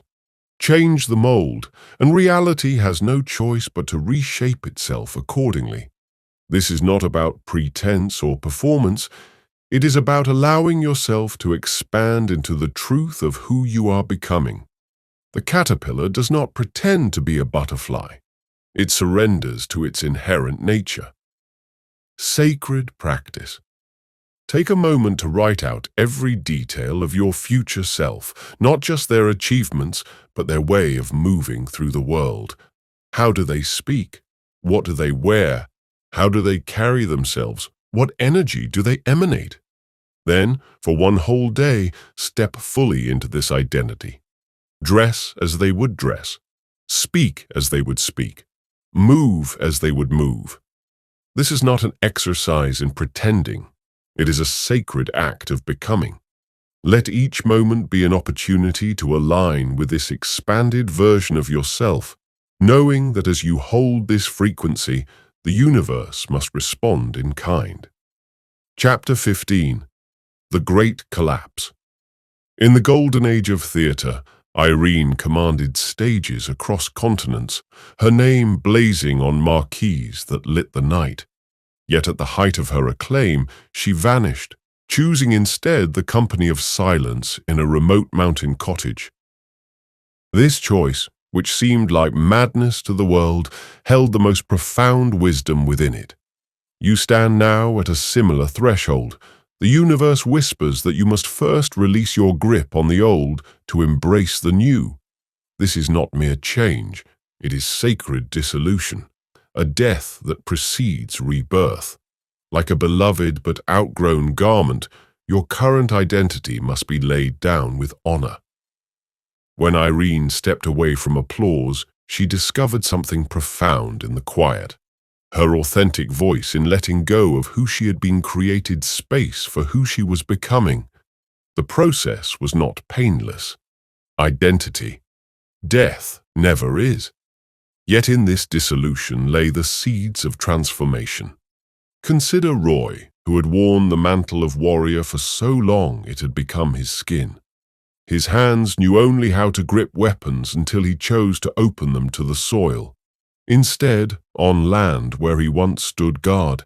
Change the mold, and reality has no choice but to reshape itself accordingly. This is not about pretense or performance. It is about allowing yourself to expand into the truth of who you are becoming. The caterpillar does not pretend to be a butterfly. It surrenders to its inherent nature. Sacred practice. Take a moment to write out every detail of your future self, not just their achievements, but their way of moving through the world. How do they speak? What do they wear? How do they carry themselves? What energy do they emanate? Then, for one whole day, step fully into this identity. Dress as they would dress. Speak as they would speak. Move as they would move. This is not an exercise in pretending. It is a sacred act of becoming. Let each moment be an opportunity to align with this expanded version of yourself, knowing that as you hold this frequency, the universe must respond in kind. Chapter 15. The Great Collapse. In the golden age of theatre, Irene commanded stages across continents, her name blazing on marquees that lit the night. Yet at the height of her acclaim, she vanished, choosing instead the company of silence in a remote mountain cottage. This choice, which seemed like madness to the world, held the most profound wisdom within it. You stand now at a similar threshold. The universe whispers that you must first release your grip on the old to embrace the new. This is not mere change, it is sacred dissolution, a death that precedes rebirth. Like a beloved but outgrown garment, your current identity must be laid down with honor. When Irene stepped away from applause, she discovered something profound in the quiet. Her authentic voice in letting go of who she had been created space for who she was becoming. The process was not painless. Identity. Death never is. Yet in this dissolution lay the seeds of transformation. Consider Roy, who had worn the mantle of warrior for so long it had become his skin. His hands knew only how to grip weapons until he chose to open them to the soil. Instead, on land where he once stood guard,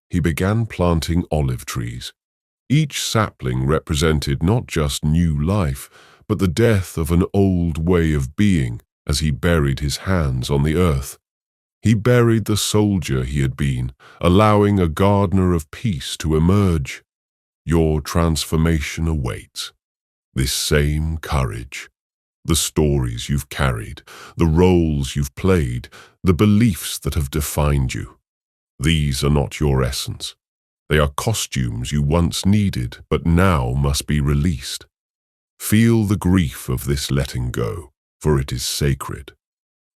he began planting olive trees. Each sapling represented not just new life, but the death of an old way of being as he buried his hands on the earth. He buried the soldier he had been, allowing a gardener of peace to emerge. Your transformation awaits. This same courage. The stories you've carried, the roles you've played, the beliefs that have defined you. These are not your essence. They are costumes you once needed, but now must be released. Feel the grief of this letting go, for it is sacred.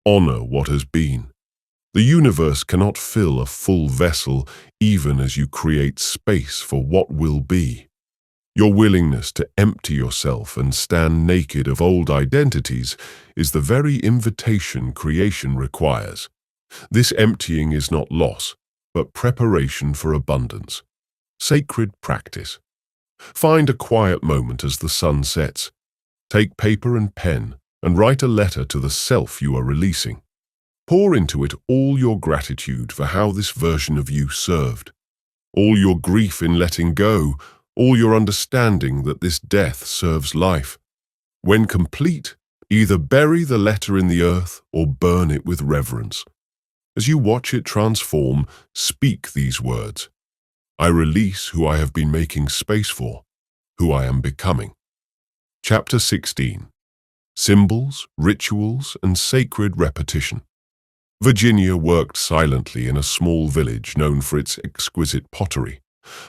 Honor what has been. The universe cannot fill a full vessel even as you create space for what will be. Your willingness to empty yourself and stand naked of old identities is the very invitation creation requires. This emptying is not loss, but preparation for abundance. Sacred practice. Find a quiet moment as the sun sets. Take paper and pen and write a letter to the self you are releasing. Pour into it all your gratitude for how this version of you served, all your grief in letting go, all your understanding that this death serves life. When complete, either bury the letter in the earth or burn it with reverence. As you watch it transform, speak these words. I release who I have been making space for, who I am becoming. Chapter 16. Symbols, Rituals, and Sacred Repetition. Virginia worked silently in a small village known for its exquisite pottery,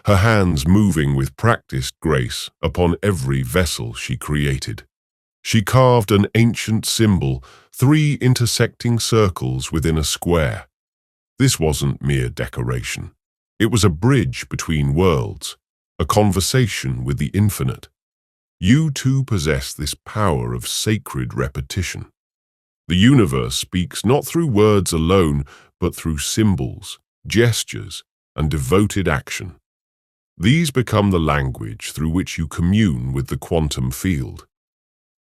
her hands moving with practiced grace upon every vessel she created. She carved an ancient symbol, 3 intersecting circles within a square. This wasn't mere decoration. It was a bridge between worlds, a conversation with the infinite. You too possess this power of sacred repetition. The universe speaks not through words alone, but through symbols, gestures, and devoted action. These become the language through which you commune with the quantum field.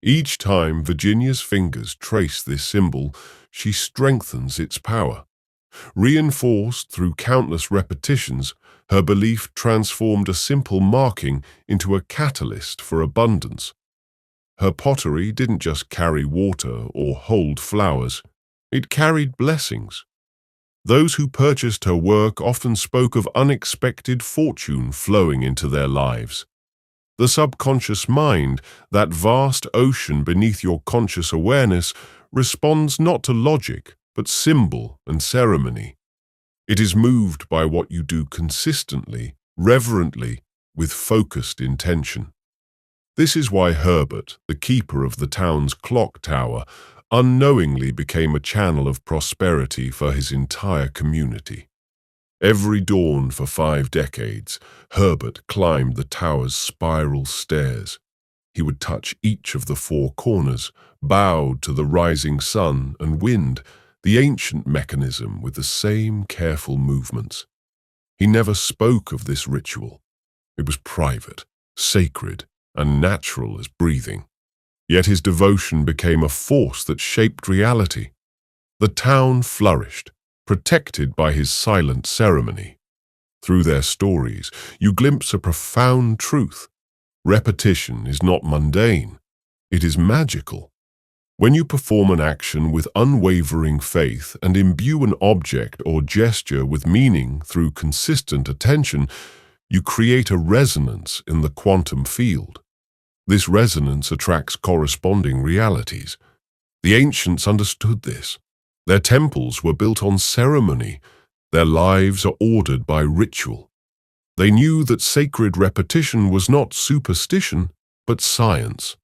Each time Virginia's fingers trace this symbol, she strengthens its power. Reinforced through countless repetitions, her belief transformed a simple marking into a catalyst for abundance. Her pottery didn't just carry water or hold flowers, it carried blessings. Those who purchased her work often spoke of unexpected fortune flowing into their lives. The subconscious mind, that vast ocean beneath your conscious awareness, responds not to logic, but symbol and ceremony. It is moved by what you do consistently, reverently, with focused intention. This is why Herbert, the keeper of the town's clock tower, unknowingly became a channel of prosperity for his entire community. Every dawn for 5 decades, Herbert climbed the tower's spiral stairs. He would touch each of the 4 corners, bowed to the rising sun and wind, the ancient mechanism with the same careful movements. He never spoke of this ritual. It was private, sacred, and natural as breathing. Yet his devotion became a force that shaped reality. The town flourished, protected by his silent ceremony. Through their stories, you glimpse a profound truth. Repetition is not mundane. It is magical. When you perform an action with unwavering faith and imbue an object or gesture with meaning through consistent attention, you create a resonance in the quantum field. This resonance attracts corresponding realities. The ancients understood this. Their temples were built on ceremony. Their lives are ordered by ritual. They knew that sacred repetition was not superstition, but science.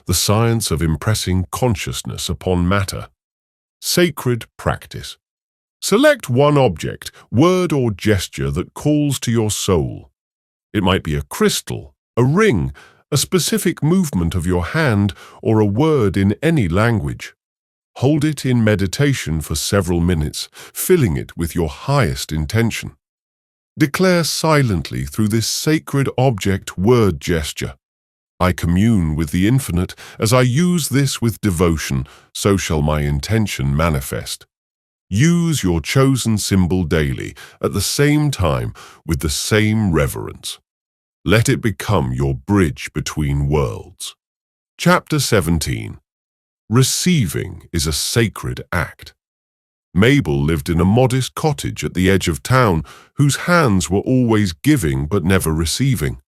The science of impressing consciousness upon matter. Sacred practice. Select one object, word or gesture that calls to your soul. It might be a crystal, a ring, a specific movement of your hand, or a word in any language. Hold it in meditation for several minutes, filling it with your highest intention. Declare silently through this sacred object word gesture. I commune with the infinite. As I use this with devotion, so shall my intention manifest. Use your chosen symbol daily, at the same time, with the same reverence. Let it become your bridge between worlds. Chapter 17. Receiving is a sacred act. Mabel lived in a modest cottage at the edge of town, whose hands were always giving but never receiving.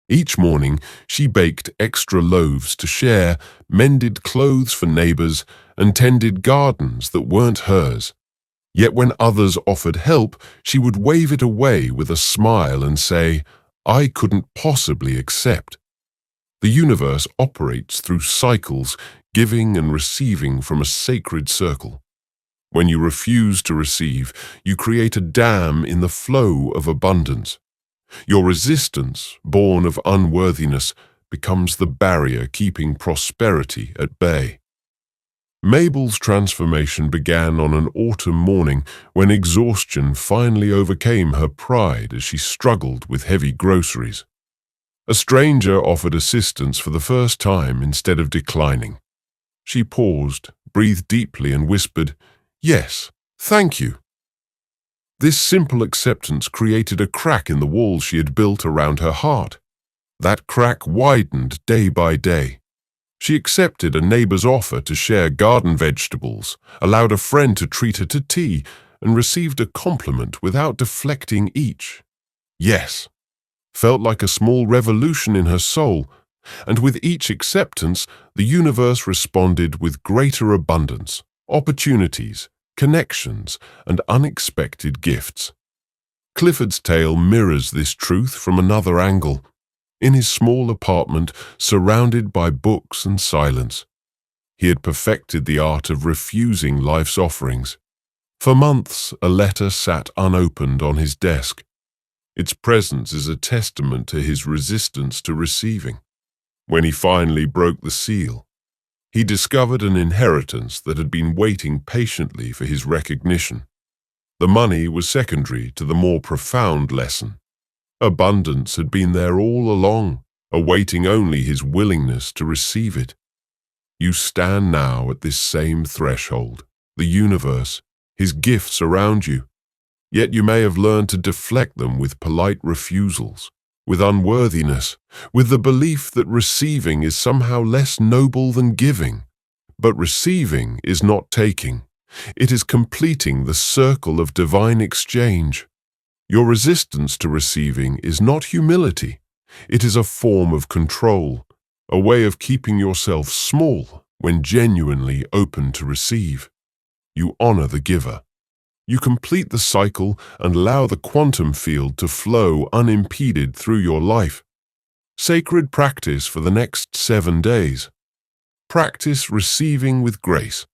Each morning, she baked extra loaves to share, mended clothes for neighbors, and tended gardens that weren't hers. Yet when others offered help, she would wave it away with a smile and say, "I couldn't possibly accept." The universe operates through cycles, giving and receiving from a sacred circle. When you refuse to receive, you create a dam in the flow of abundance. Your resistance, born of unworthiness, becomes the barrier keeping prosperity at bay. Mabel's transformation began on an autumn morning when exhaustion finally overcame her pride as she struggled with heavy groceries. A stranger offered assistance for the first time instead of declining. She paused, breathed deeply, and whispered, "Yes, thank you." This simple acceptance created a crack in the wall she had built around her heart. That crack widened day by day. She accepted a neighbor's offer to share garden vegetables, allowed a friend to treat her to tea, and received a compliment without deflecting each. Yes, felt like a small revolution in her soul, and with each acceptance, the universe responded with greater abundance, opportunities, connections, and unexpected gifts. Clifford's tale mirrors this truth from another angle. In his small apartment, surrounded by books and silence, he had perfected the art of refusing life's offerings. For months, a letter sat unopened on his desk. Its presence is a testament to his resistance to receiving. When he finally broke the seal, he discovered an inheritance that had been waiting patiently for his recognition. The money was secondary to the more profound lesson. Abundance had been there all along, awaiting only his willingness to receive it. You stand now at this same threshold, the universe, his gifts around you. Yet you may have learned to deflect them with polite refusals, with unworthiness, with the belief that receiving is somehow less noble than giving. But receiving is not taking. It is completing the circle of divine exchange. Your resistance to receiving is not humility. It is a form of control, a way of keeping yourself small when genuinely open to receive. You honor the giver. You complete the cycle and allow the quantum field to flow unimpeded through your life. Sacred practice for the next 7 days. Practice receiving with grace.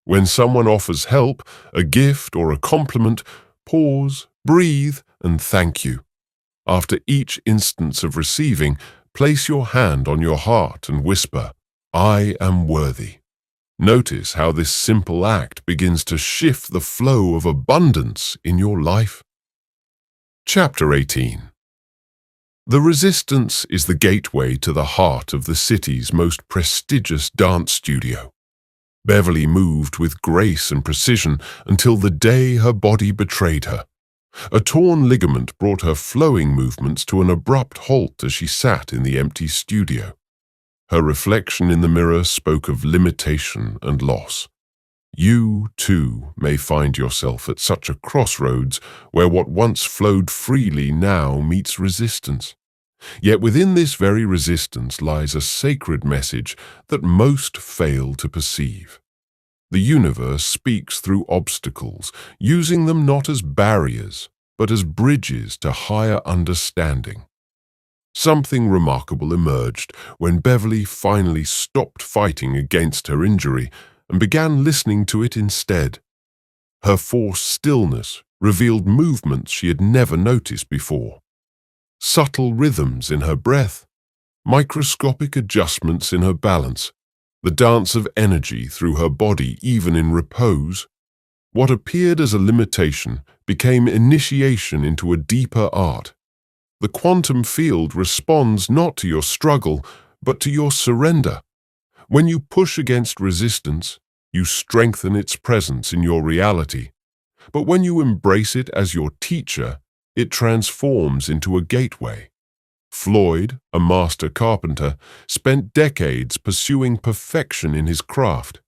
When someone offers help, a gift, or a compliment, pause, breathe, and thank you. After each instance of receiving, place your hand on your heart and whisper, "I am worthy." Notice how this simple act begins to shift the flow of abundance in your life. Chapter 18. The resistance is the gateway to the heart of the city's most prestigious dance studio. Beverly moved with grace and precision until the day her body betrayed her. A torn ligament brought her flowing movements to an abrupt halt as she sat in the empty studio. Her reflection in the mirror spoke of limitation and loss. You, too, may find yourself at such a crossroads where what once flowed freely now meets resistance. Yet within this very resistance lies a sacred message that most fail to perceive. The universe speaks through obstacles, using them not as barriers, but as bridges to higher understanding. Something remarkable emerged when Beverly finally stopped fighting against her injury and began listening to it instead. Her forced stillness revealed movements she had never noticed before. Subtle rhythms in her breath, microscopic adjustments in her balance, the dance of energy through her body even in repose. What appeared as a limitation became initiation into a deeper art. The quantum field responds not to your struggle, but to your surrender. When you push against resistance, you strengthen its presence in your reality. But when you embrace it as your teacher, it transforms into a gateway. Floyd, a master carpenter, spent decades pursuing perfection in his craft.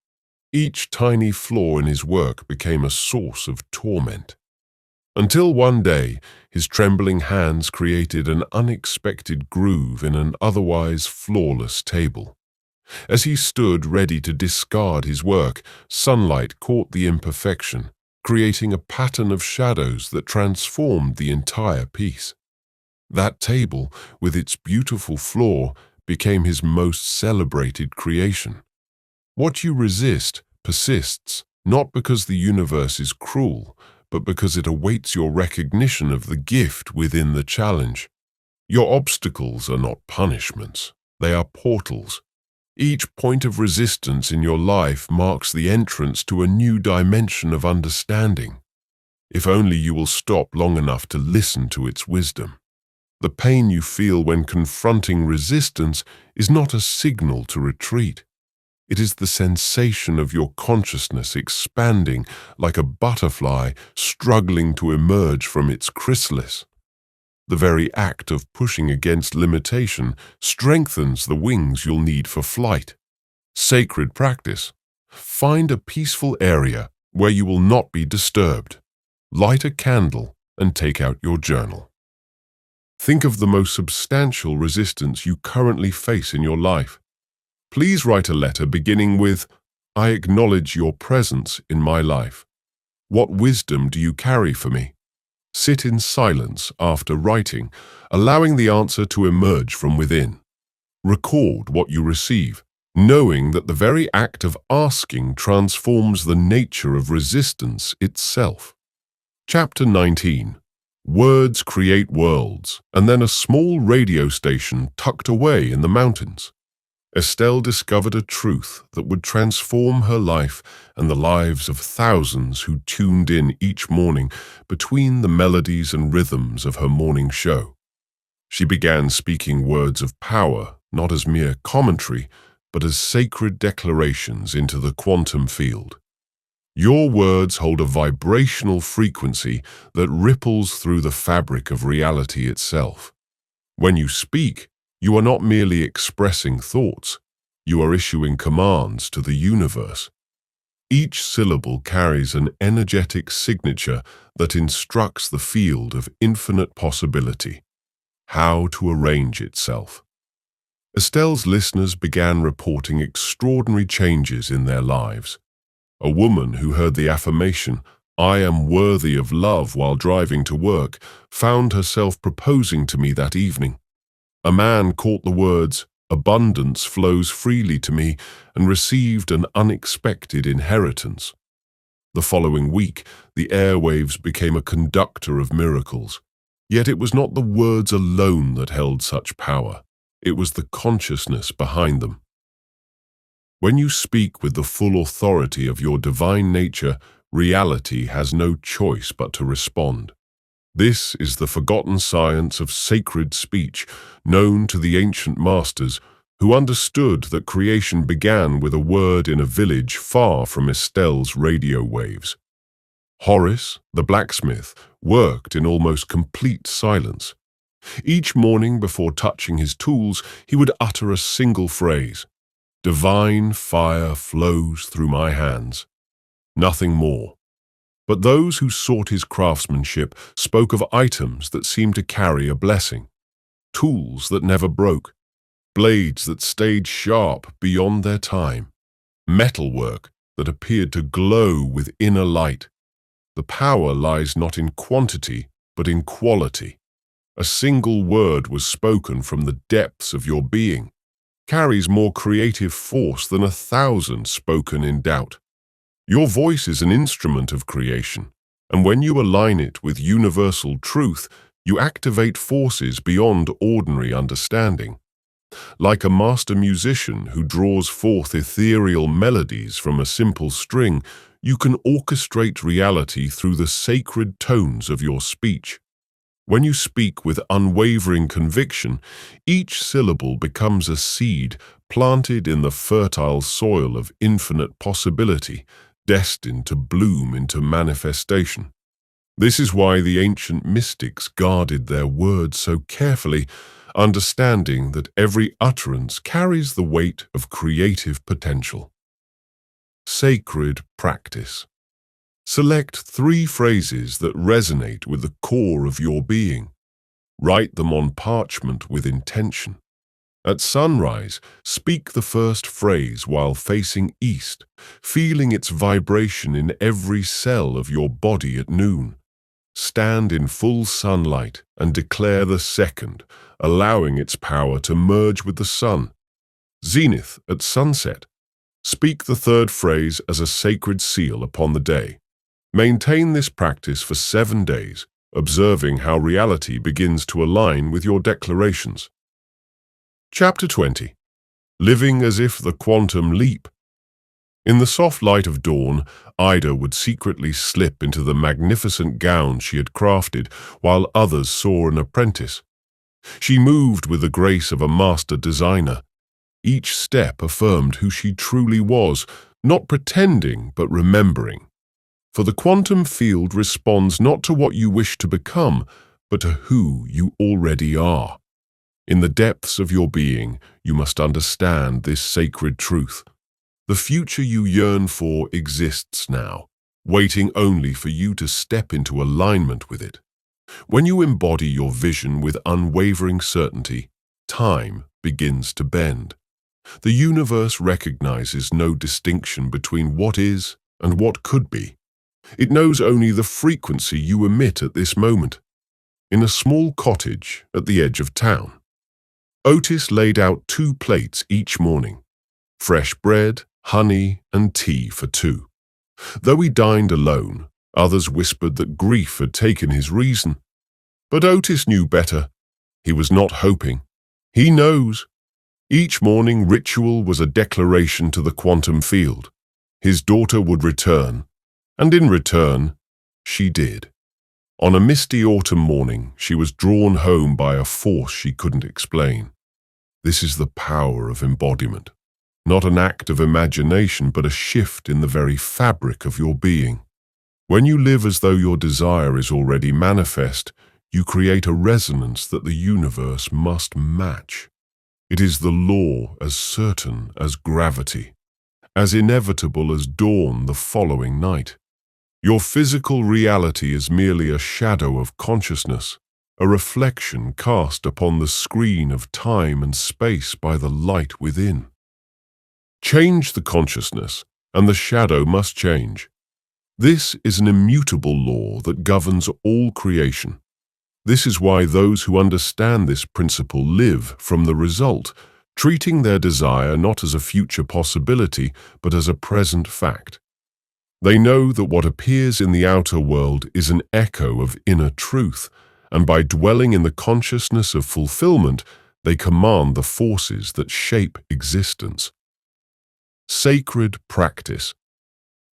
Each tiny flaw in his work became a source of torment. Until one day, his trembling hands created an unexpected groove in an otherwise flawless table. As he stood ready to discard his work, sunlight caught the imperfection, creating a pattern of shadows that transformed the entire piece. That table, with its beautiful flaw, became his most celebrated creation. What you resist persists, not because the universe is cruel, but because it awaits your recognition of the gift within the challenge. Your obstacles are not punishments, they are portals. Each point of resistance in your life marks the entrance to a new dimension of understanding. If only you will stop long enough to listen to its wisdom. The pain you feel when confronting resistance is not a signal to retreat. It is the sensation of your consciousness expanding like a butterfly struggling to emerge from its chrysalis. The very act of pushing against limitation strengthens the wings you'll need for flight. Sacred practice. Find a peaceful area where you will not be disturbed. Light a candle and take out your journal. Think of the most substantial resistance you currently face in your life. Please write a letter beginning with, "I acknowledge your presence in my life. What wisdom do you carry for me?" Sit in silence after writing, allowing the answer to emerge from within. Record what you receive, knowing that the very act of asking transforms the nature of resistance itself. Chapter 19. Words create worlds, and then a small radio station tucked away in the mountains. Estelle discovered a truth that would transform her life and the lives of thousands who tuned in each morning between the melodies and rhythms of her morning show. She began speaking words of power, not as mere commentary, but as sacred declarations into the quantum field. Your words hold a vibrational frequency that ripples through the fabric of reality itself. When you speak, you are not merely expressing thoughts, you are issuing commands to the universe. Each syllable carries an energetic signature that instructs the field of infinite possibility, how to arrange itself. Estelle's listeners began reporting extraordinary changes in their lives. A woman who heard the affirmation, "I am worthy of love," while driving to work, found herself proposing to me that evening. A man caught the words, "Abundance flows freely to me," and received an unexpected inheritance. The following week, the airwaves became a conductor of miracles. Yet it was not the words alone that held such power. It was the consciousness behind them. When you speak with the full authority of your divine nature, reality has no choice but to respond. This is the forgotten science of sacred speech, known to the ancient masters, who understood that creation began with a word in a village far from Estelle's radio waves. Horace, the blacksmith, worked in almost complete silence. Each morning before touching his tools, he would utter a single phrase: "Divine fire flows through my hands." Nothing more. But those who sought his craftsmanship spoke of items that seemed to carry a blessing, tools that never broke, blades that stayed sharp beyond their time, metalwork that appeared to glow with inner light. The power lies not in quantity, but in quality. A single word was spoken from the depths of your being, carries more creative force than 1,000 spoken in doubt. Your voice is an instrument of creation, and when you align it with universal truth, you activate forces beyond ordinary understanding. Like a master musician who draws forth ethereal melodies from a simple string, you can orchestrate reality through the sacred tones of your speech. When you speak with unwavering conviction, each syllable becomes a seed planted in the fertile soil of infinite possibility, destined to bloom into manifestation. This is why the ancient mystics guarded their words so carefully, understanding that every utterance carries the weight of creative potential. Sacred practice. Select 3 phrases that resonate with the core of your being. Write them on parchment with intention. At sunrise, speak the first phrase while facing east, feeling its vibration in every cell of your body at noon. Stand in full sunlight and declare the second, allowing its power to merge with the sun. Zenith at sunset. Speak the third phrase as a sacred seal upon the day. Maintain this practice for 7 days, observing how reality begins to align with your declarations. Chapter 20. Living as if the quantum leap. In the soft light of dawn, Ida would secretly slip into the magnificent gown she had crafted while others saw an apprentice. She moved with the grace of a master designer. Each step affirmed who she truly was, not pretending but remembering. For the quantum field responds not to what you wish to become, but to who you already are. In the depths of your being, you must understand this sacred truth. The future you yearn for exists now, waiting only for you to step into alignment with it. When you embody your vision with unwavering certainty, time begins to bend. The universe recognizes no distinction between what is and what could be. It knows only the frequency you emit at this moment. In a small cottage at the edge of town, Otis laid out 2 plates each morning, fresh bread, honey, and tea for 2. Though he dined alone, others whispered that grief had taken his reason. But Otis knew better. He was not hoping. He knows. Each morning ritual was a declaration to the quantum field. His daughter would return, and in return, she did. On a misty autumn morning, she was drawn home by a force she couldn't explain. This is the power of embodiment. Not an act of imagination, but a shift in the very fabric of your being. When you live as though your desire is already manifest, you create a resonance that the universe must match. It is the law as certain as gravity, as inevitable as dawn the following night. Your physical reality is merely a shadow of consciousness, a reflection cast upon the screen of time and space by the light within. Change the consciousness, and the shadow must change. This is an immutable law that governs all creation. This is why those who understand this principle live from the result, treating their desire not as a future possibility, but as a present fact. They know that what appears in the outer world is an echo of inner truth, and by dwelling in the consciousness of fulfillment, they command the forces that shape existence. Sacred practice.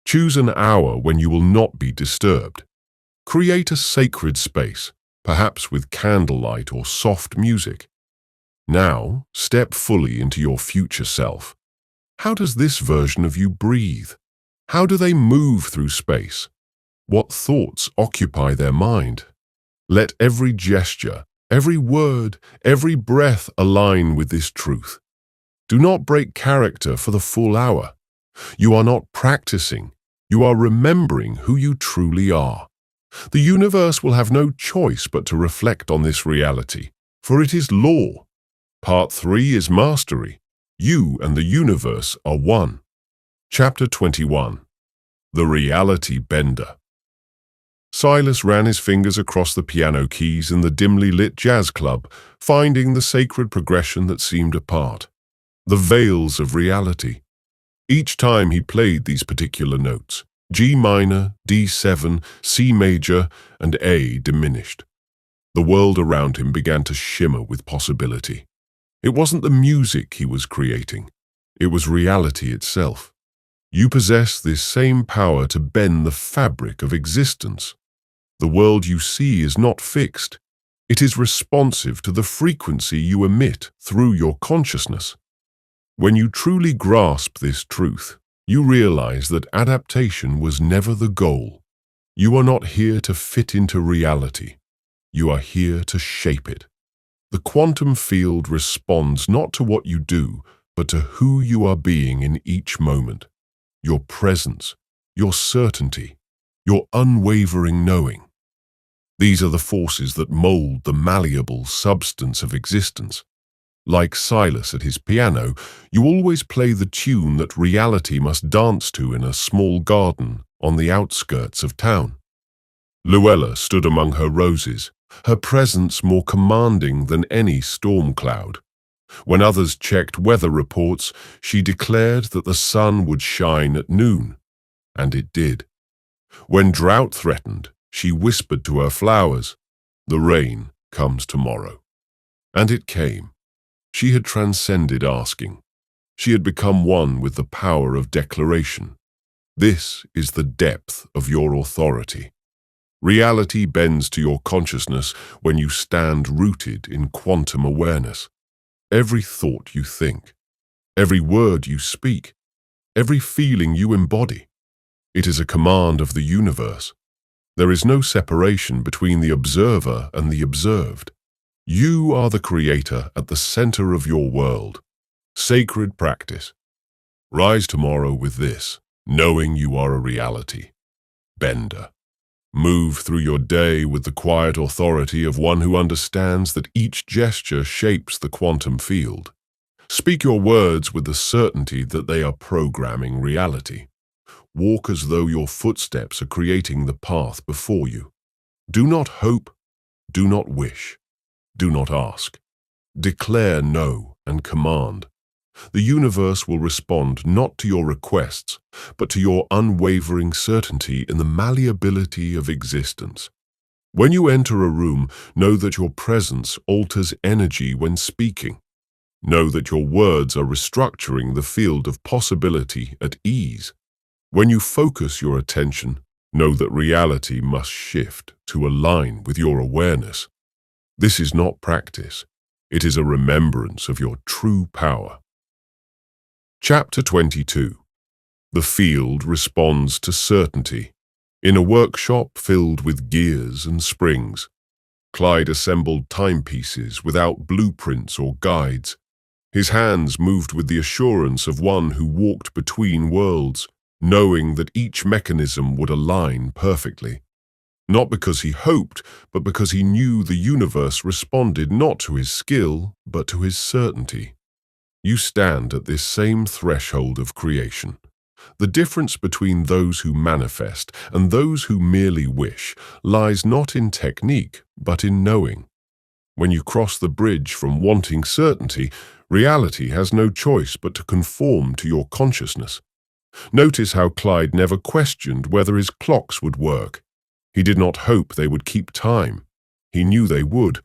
Choose an hour when you will not be disturbed. Create a sacred space, perhaps with candlelight or soft music. Now, step fully into your future self. How does this version of you breathe? How do they move through space? What thoughts occupy their mind? Let every gesture, every word, every breath align with this truth. Do not break character for the full hour. You are not practicing. You are remembering who you truly are. The universe will have no choice but to reflect on this reality, for it is law. Part 3 is mastery. You and the universe are one. Chapter 21. The Reality Bender. Silas ran his fingers across the piano keys in the dimly lit jazz club, finding the sacred progression that seemed apart. The veils of reality. Each time he played these particular notes, G minor, D7, C major, and A diminished. The world around him began to shimmer with possibility. It wasn't the music he was creating. It was reality itself. You possess this same power to bend the fabric of existence. The world you see is not fixed. It is responsive to the frequency you emit through your consciousness. When you truly grasp this truth, you realize that adaptation was never the goal. You are not here to fit into reality. You are here to shape it. The quantum field responds not to what you do, but to who you are being in each moment. Your presence, your certainty, your unwavering knowing. These are the forces that mold the malleable substance of existence. Like Silas at his piano, you always play the tune that reality must dance to in a small garden on the outskirts of town. Luella stood among her roses, her presence more commanding than any storm cloud. When others checked weather reports, she declared that the sun would shine at noon, and it did. When drought threatened, she whispered to her flowers, "The rain comes tomorrow." And it came. She had transcended asking. She had become one with the power of declaration. This is the depth of your authority. Reality bends to your consciousness when you stand rooted in quantum awareness. Every thought you think, every word you speak, every feeling you embody. It is a command of the universe. There is no separation between the observer and the observed. You are the creator at the center of your world. Sacred practice. Rise tomorrow with this, knowing you are a reality. Bender. Move through your day with the quiet authority of one who understands that each gesture shapes the quantum field. Speak your words with the certainty that they are programming reality. Walk as though your footsteps are creating the path before you. Do not hope, do not wish, do not ask. Declare no and command. The universe will respond not to your requests, but to your unwavering certainty in the malleability of existence. When you enter a room, know that your presence alters energy when speaking. Know that your words are restructuring the field of possibility at ease. When you focus your attention, know that reality must shift to align with your awareness. This is not practice. It is a remembrance of your true power. Chapter 22. The field responds to certainty. In a workshop filled with gears and springs, Clyde assembled timepieces without blueprints or guides. His hands moved with the assurance of one who walked between worlds, knowing that each mechanism would align perfectly. Not because he hoped, but because he knew the universe responded not to his skill, but to his certainty. You stand at this same threshold of creation. The difference between those who manifest and those who merely wish lies not in technique, but in knowing. When you cross the bridge from wanting certainty, reality has no choice but to conform to your consciousness. Notice how Clyde never questioned whether his clocks would work. He did not hope they would keep time. He knew they would.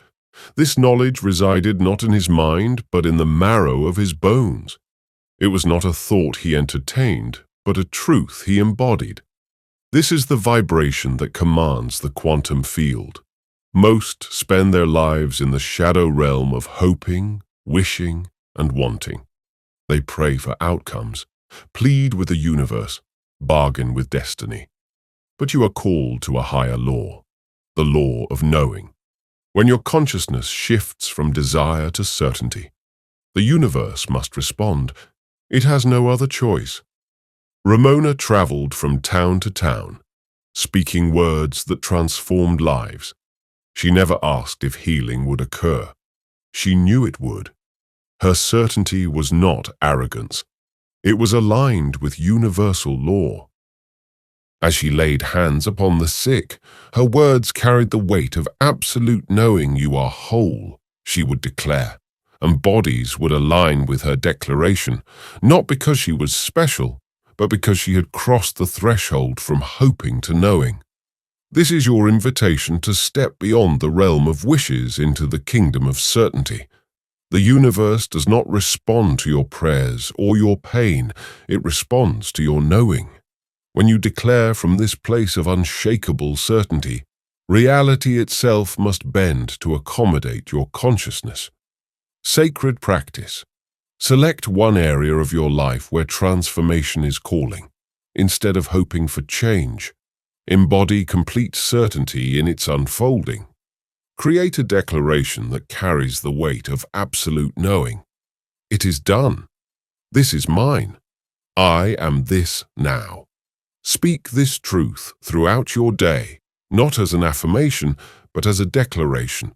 This knowledge resided not in his mind, but in the marrow of his bones. It was not a thought he entertained, but a truth he embodied. This is the vibration that commands the quantum field. Most spend their lives in the shadow realm of hoping, wishing, and wanting. They pray for outcomes, plead with the universe, bargain with destiny. But you are called to a higher law, the law of knowing. When your consciousness shifts from desire to certainty, the universe must respond. It has no other choice. Ramona traveled from town to town, speaking words that transformed lives. She never asked if healing would occur. She knew it would. Her certainty was not arrogance. It was aligned with universal law. As she laid hands upon the sick, her words carried the weight of absolute knowing. You are whole, she would declare, and bodies would align with her declaration, not because she was special, but because she had crossed the threshold from hoping to knowing. This is your invitation to step beyond the realm of wishes into the kingdom of certainty. The universe does not respond to your prayers or your pain, it responds to your knowing. When you declare from this place of unshakable certainty, reality itself must bend to accommodate your consciousness. Sacred practice. Select one area of your life where transformation is calling, instead of hoping for change. Embody complete certainty in its unfolding. Create a declaration that carries the weight of absolute knowing. It is done. This is mine. I am this now. Speak this truth throughout your day, not as an affirmation, but as a declaration.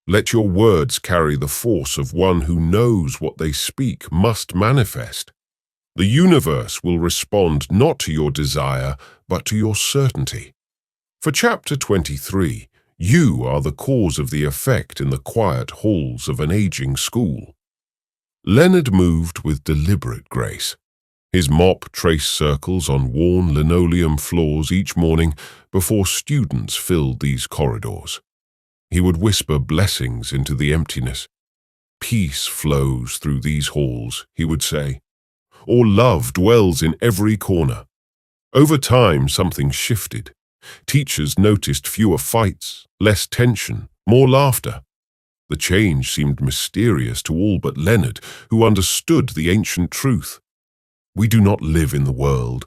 Let your words carry the force of one who knows what they speak must manifest. The universe will respond not to your desire, but to your certainty. For Chapter 23, you are the cause of the effect in the quiet halls of an aging school. Leonard moved with deliberate grace. His mop traced circles on worn linoleum floors each morning before students filled these corridors. He would whisper blessings into the emptiness. Peace flows through these halls, he would say, or love dwells in every corner. Over time, something shifted. Teachers noticed fewer fights, less tension, more laughter. The change seemed mysterious to all but Leonard, who understood the ancient truth. We do not live in the world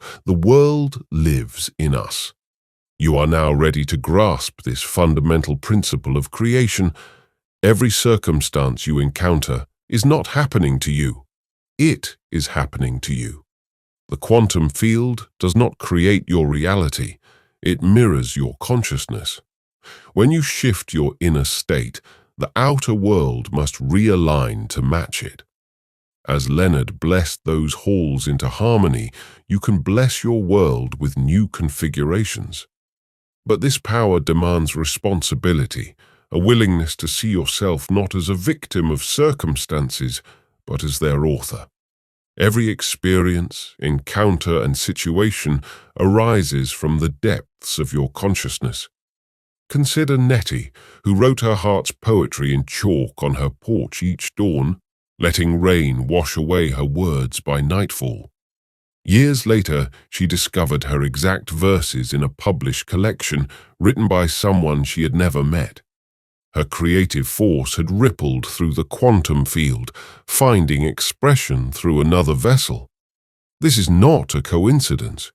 lives in us. You are now ready to grasp this fundamental principle of creation. Every circumstance you encounter is not happening to you. It is happening to you. The quantum field does not create your reality. It mirrors your consciousness. When you shift your inner state, the outer world must realign to match it. As Leonard blessed those halls into harmony, you can bless your world with new configurations. But this power demands responsibility, a willingness to see yourself not as a victim of circumstances, but as their author. Every experience, encounter, and situation arises from the depths of your consciousness. Consider Nettie, who wrote her heart's poetry in chalk on her porch each dawn, letting rain wash away her words by nightfall. Years later, she discovered her exact verses in a published collection written by someone she had never met. Her creative force had rippled through the quantum field, finding expression through another vessel. This is not a coincidence.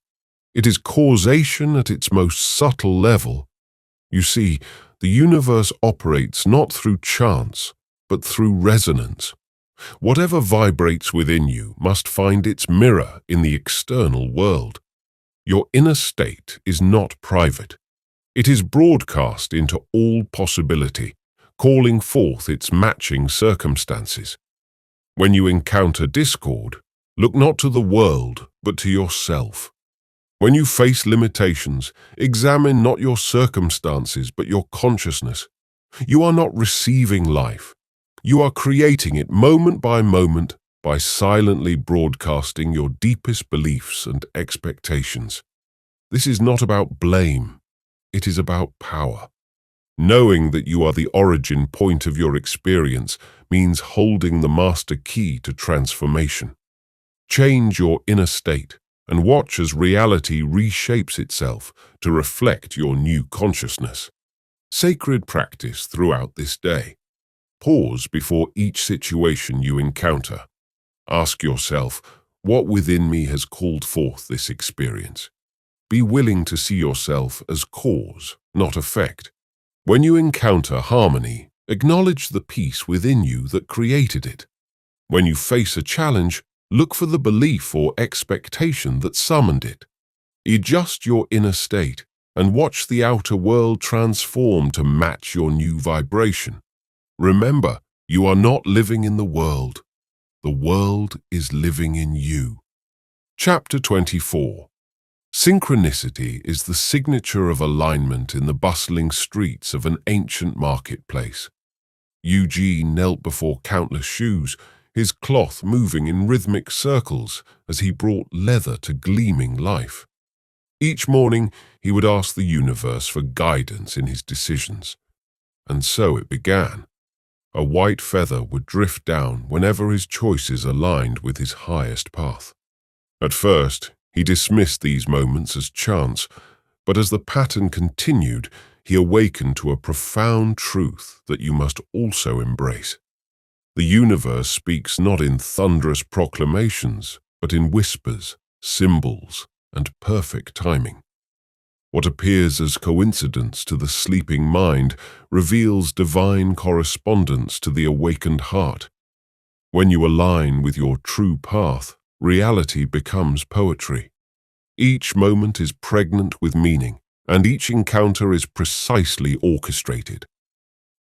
It is causation at its most subtle level. You see, the universe operates not through chance, but through resonance. Whatever vibrates within you must find its mirror in the external world. Your inner state is not private. It is broadcast into all possibility, calling forth its matching circumstances. When you encounter discord, look not to the world, but to yourself. When you face limitations, examine not your circumstances, but your consciousness. You are not receiving life. You are creating it moment by silently broadcasting your deepest beliefs and expectations. This is not about blame. It is about power. Knowing that you are the origin point of your experience means holding the master key to transformation. Change your inner state and watch as reality reshapes itself to reflect your new consciousness. Sacred practice throughout this day. Pause before each situation you encounter. Ask yourself, what within me has called forth this experience? Be willing to see yourself as cause, not effect. When you encounter harmony, acknowledge the peace within you that created it. When you face a challenge, look for the belief or expectation that summoned it. Adjust your inner state and watch the outer world transform to match your new vibration. Remember, you are not living in the world. The world is living in you. Chapter 24. Synchronicity is the signature of alignment in the bustling streets of an ancient marketplace. Eugene knelt before countless shoes, his cloth moving in rhythmic circles as he brought leather to gleaming life. Each morning, he would ask the universe for guidance in his decisions. And so it began. A white feather would drift down whenever his choices aligned with his highest path. At first, he dismissed these moments as chance, but as the pattern continued, he awakened to a profound truth that you must also embrace. The universe speaks not in thunderous proclamations, but in whispers, symbols, and perfect timing. What appears as coincidence to the sleeping mind reveals divine correspondence to the awakened heart. When you align with your true path, reality becomes poetry. Each moment is pregnant with meaning, and each encounter is precisely orchestrated.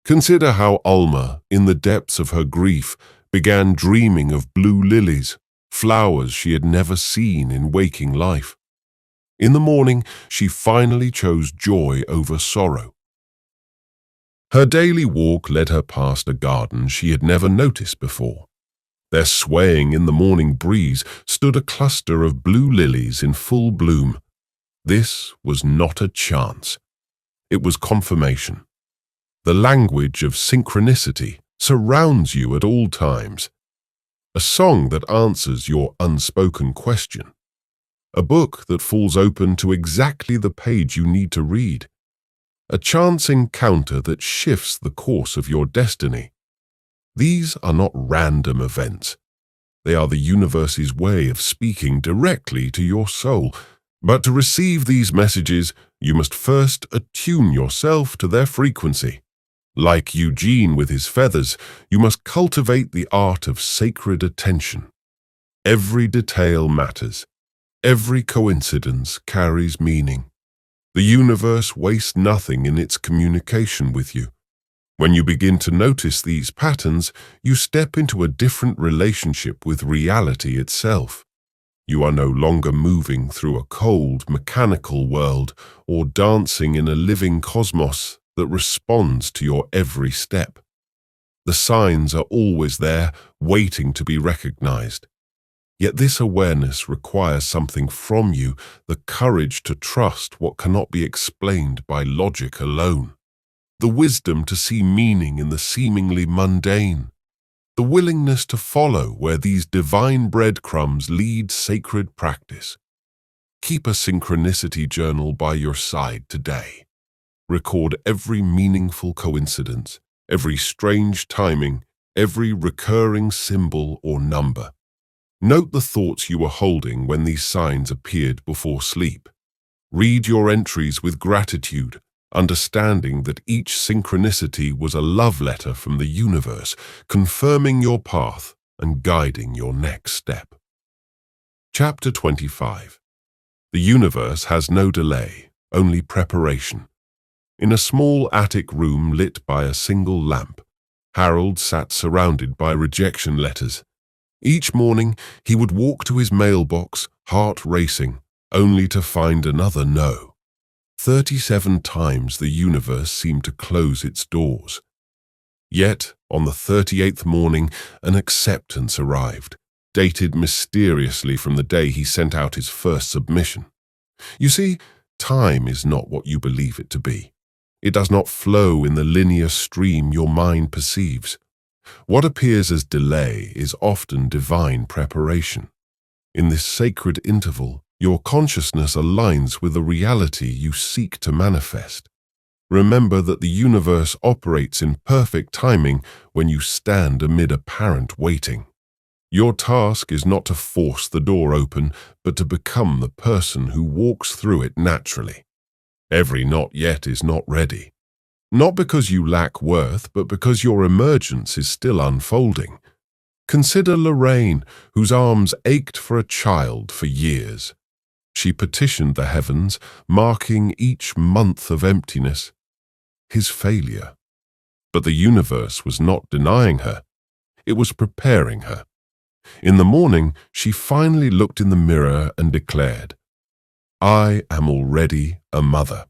Consider how Alma, in the depths of her grief, began dreaming of blue lilies, flowers she had never seen in waking life. In the morning, she finally chose joy over sorrow. Her daily walk led her past a garden she had never noticed before. There, swaying in the morning breeze, stood a cluster of blue lilies in full bloom. This was not a chance. It was confirmation. The language of synchronicity surrounds you at all times. A song that answers your unspoken question. A book that falls open to exactly the page you need to read. A chance encounter that shifts the course of your destiny. These are not random events. They are the universe's way of speaking directly to your soul. But to receive these messages, you must first attune yourself to their frequency. Like Eugene with his feathers, you must cultivate the art of sacred attention. Every detail matters. Every coincidence carries meaning. The universe wastes nothing in its communication with you. When you begin to notice these patterns, you step into a different relationship with reality itself. You are no longer moving through a cold, mechanical world or dancing in a living cosmos that responds to your every step. The signs are always there, waiting to be recognized. Yet this awareness requires something from you, the courage to trust what cannot be explained by logic alone. The wisdom to see meaning in the seemingly mundane. The willingness to follow where these divine breadcrumbs lead sacred practice. Keep a synchronicity journal by your side today. Record every meaningful coincidence, every strange timing, every recurring symbol or number. Note the thoughts you were holding when these signs appeared before sleep. Read your entries with gratitude, understanding that each synchronicity was a love letter from the universe, confirming your path and guiding your next step. Chapter 25. The universe has no delay, only preparation. In a small attic room lit by a single lamp, Harold sat surrounded by rejection letters. Each morning, he would walk to his mailbox, heart racing, only to find another no. 37 times the universe seemed to close its doors. Yet, on the 38th morning, an acceptance arrived, dated mysteriously from the day he sent out his first submission. You see, time is not what you believe it to be. It does not flow in the linear stream your mind perceives. What appears as delay is often divine preparation. In this sacred interval, your consciousness aligns with the reality you seek to manifest. Remember that the universe operates in perfect timing when you stand amid apparent waiting. Your task is not to force the door open, but to become the person who walks through it naturally. Every not yet is not ready. Not because you lack worth, but because your emergence is still unfolding. Consider Lorraine, whose arms ached for a child for years. She petitioned the heavens, marking each month of emptiness his failure. But the universe was not denying her. It was preparing her. In the morning, she finally looked in the mirror and declared, "I am already a mother."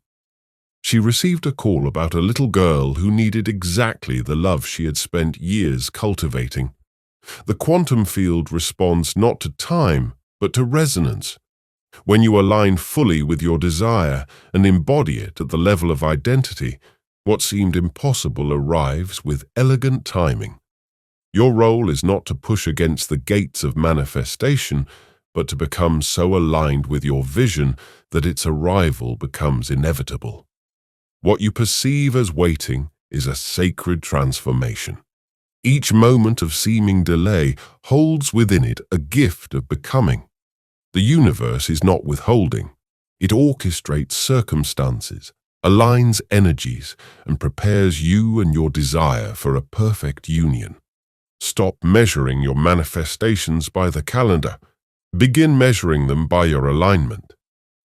She received a call about a little girl who needed exactly the love she had spent years cultivating. The quantum field responds not to time, but to resonance. When you align fully with your desire and embody it at the level of identity, what seemed impossible arrives with elegant timing. Your role is not to push against the gates of manifestation, but to become so aligned with your vision that its arrival becomes inevitable. What you perceive as waiting is a sacred transformation. Each moment of seeming delay holds within it a gift of becoming. The universe is not withholding. It orchestrates circumstances, aligns energies, and prepares you and your desire for a perfect union. Stop measuring your manifestations by the calendar. Begin measuring them by your alignment.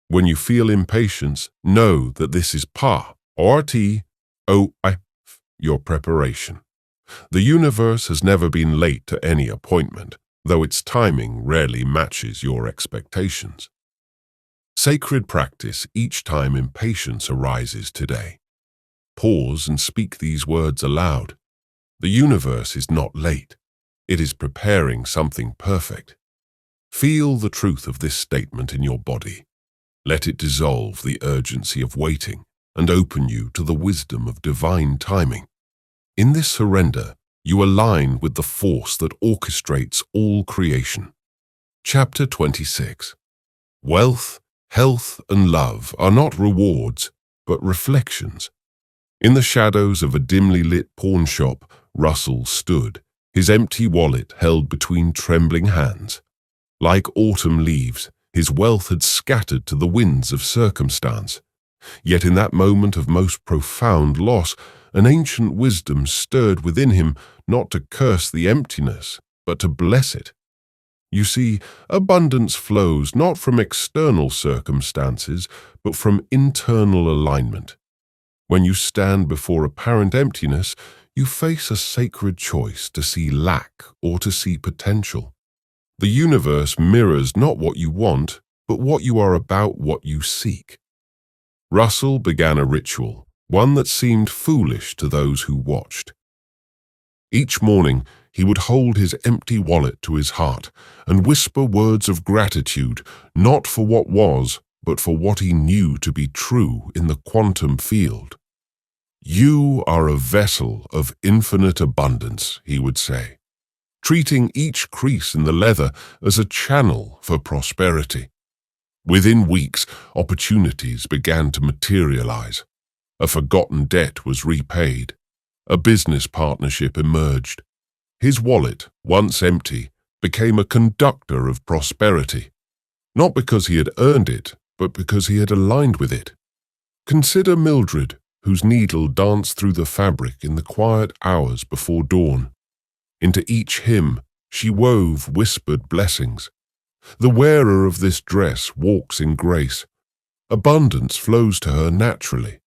When you feel impatience, know that this is your preparation. The universe has never been late to any appointment, though its timing rarely matches your expectations. Sacred practice each time impatience arises today. Pause and speak these words aloud. The universe is not late. It is preparing something perfect. Feel the truth of this statement in your body. Let it dissolve the urgency of waiting and open you to the wisdom of divine timing. In this surrender, you align with the force that orchestrates all creation. Chapter 26. Wealth, health, and love are not rewards, but reflections. In the shadows of a dimly lit pawn shop, Russell stood, his empty wallet held between trembling hands. Like autumn leaves, his wealth had scattered to the winds of circumstance. Yet in that moment of most profound loss, an ancient wisdom stirred within him not to curse the emptiness, but to bless it. You see, abundance flows not from external circumstances, but from internal alignment. When you stand before apparent emptiness, you face a sacred choice to see lack or to see potential. The universe mirrors not what you want, but what you are about what you seek. Russell began a ritual, one that seemed foolish to those who watched. Each morning, he would hold his empty wallet to his heart and whisper words of gratitude, not for what was, but for what he knew to be true in the quantum field. "You are a vessel of infinite abundance," he would say, treating each crease in the leather as a channel for prosperity. Within weeks, opportunities began to materialize. A forgotten debt was repaid. A business partnership emerged. His wallet, once empty, became a conductor of prosperity, not because he had earned it, but because he had aligned with it. Consider Mildred, whose needle danced through the fabric in the quiet hours before dawn. Into each hymn, she wove whispered blessings. The wearer of this dress walks in grace. Abundance flows to her naturally.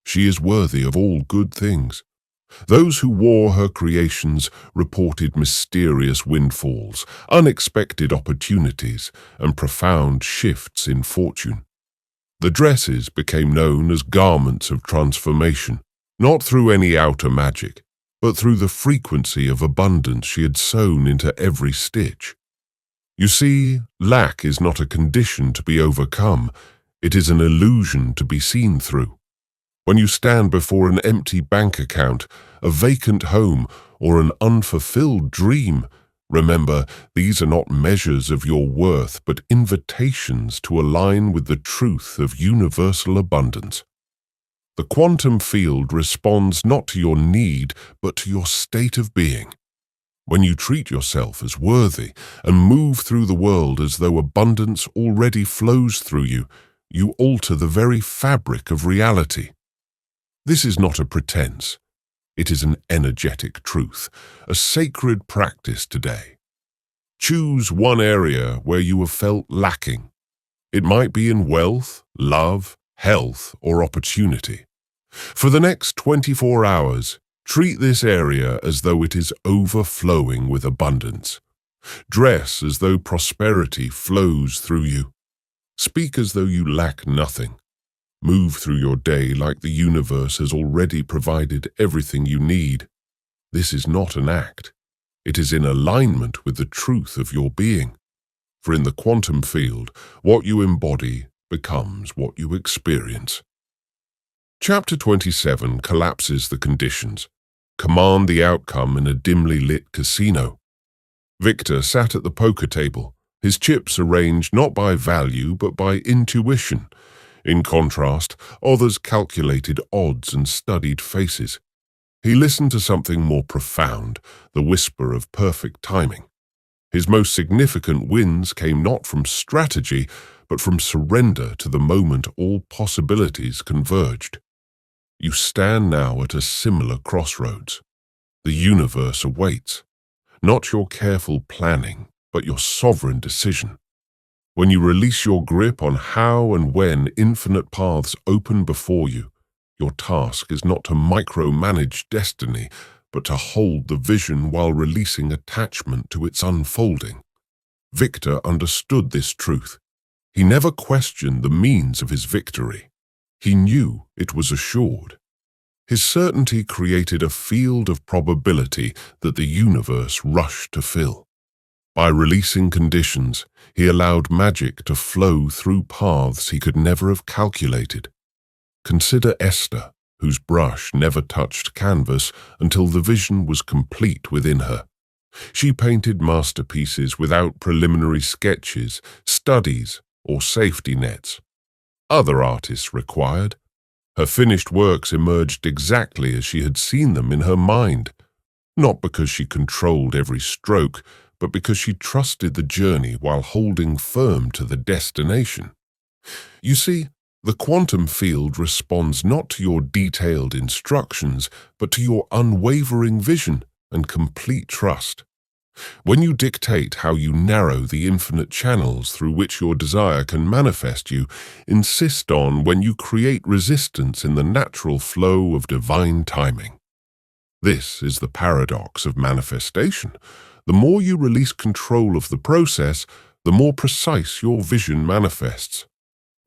She is worthy of all good things. Those who wore her creations reported mysterious windfalls, unexpected opportunities, and profound shifts in fortune. The dresses became known as garments of transformation, not through any outer magic, but through the frequency of abundance she had sewn into every stitch. You see, lack is not a condition to be overcome, it is an illusion to be seen through. When you stand before an empty bank account, a vacant home, or an unfulfilled dream, remember, these are not measures of your worth, but invitations to align with the truth of universal abundance. The quantum field responds not to your need, but to your state of being. When you treat yourself as worthy and move through the world as though abundance already flows through you, you alter the very fabric of reality. This is not a pretense. It is an energetic truth, a sacred practice today. Choose one area where you have felt lacking. It might be in wealth, love, health, or opportunity. For the next 24 hours, treat this area as though it is overflowing with abundance. Dress as though prosperity flows through you. Speak as though you lack nothing. Move through your day like the universe has already provided everything you need. This is not an act. It is in alignment with the truth of your being. For in the quantum field, what you embody becomes what you experience. Chapter 27 collapses the conditions. Command the outcome in a dimly lit casino. Victor sat at the poker table, his chips arranged not by value but by intuition. In contrast, others calculated odds and studied faces. He listened to something more profound, the whisper of perfect timing. His most significant wins came not from strategy, but from surrender to the moment all possibilities converged. You stand now at a similar crossroads. The universe awaits, not your careful planning, but your sovereign decision. When you release your grip on how and when infinite paths open before you, your task is not to micromanage destiny, but to hold the vision while releasing attachment to its unfolding. Victor understood this truth. He never questioned the means of his victory. He knew it was assured. His certainty created a field of probability that the universe rushed to fill. By releasing conditions, he allowed magic to flow through paths he could never have calculated. Consider Esther, whose brush never touched canvas until the vision was complete within her. She painted masterpieces without preliminary sketches, studies, or safety nets. Other artists required. Her finished works emerged exactly as she had seen them in her mind, not because she controlled every stroke, but because she trusted the journey while holding firm to the destination. You see, the quantum field responds not to your detailed instructions, but to your unwavering vision and complete trust. When you dictate how you narrow the infinite channels through which your desire can manifest, you insist on when you create resistance in the natural flow of divine timing. This is the paradox of manifestation. The more you release control of the process, the more precise your vision manifests.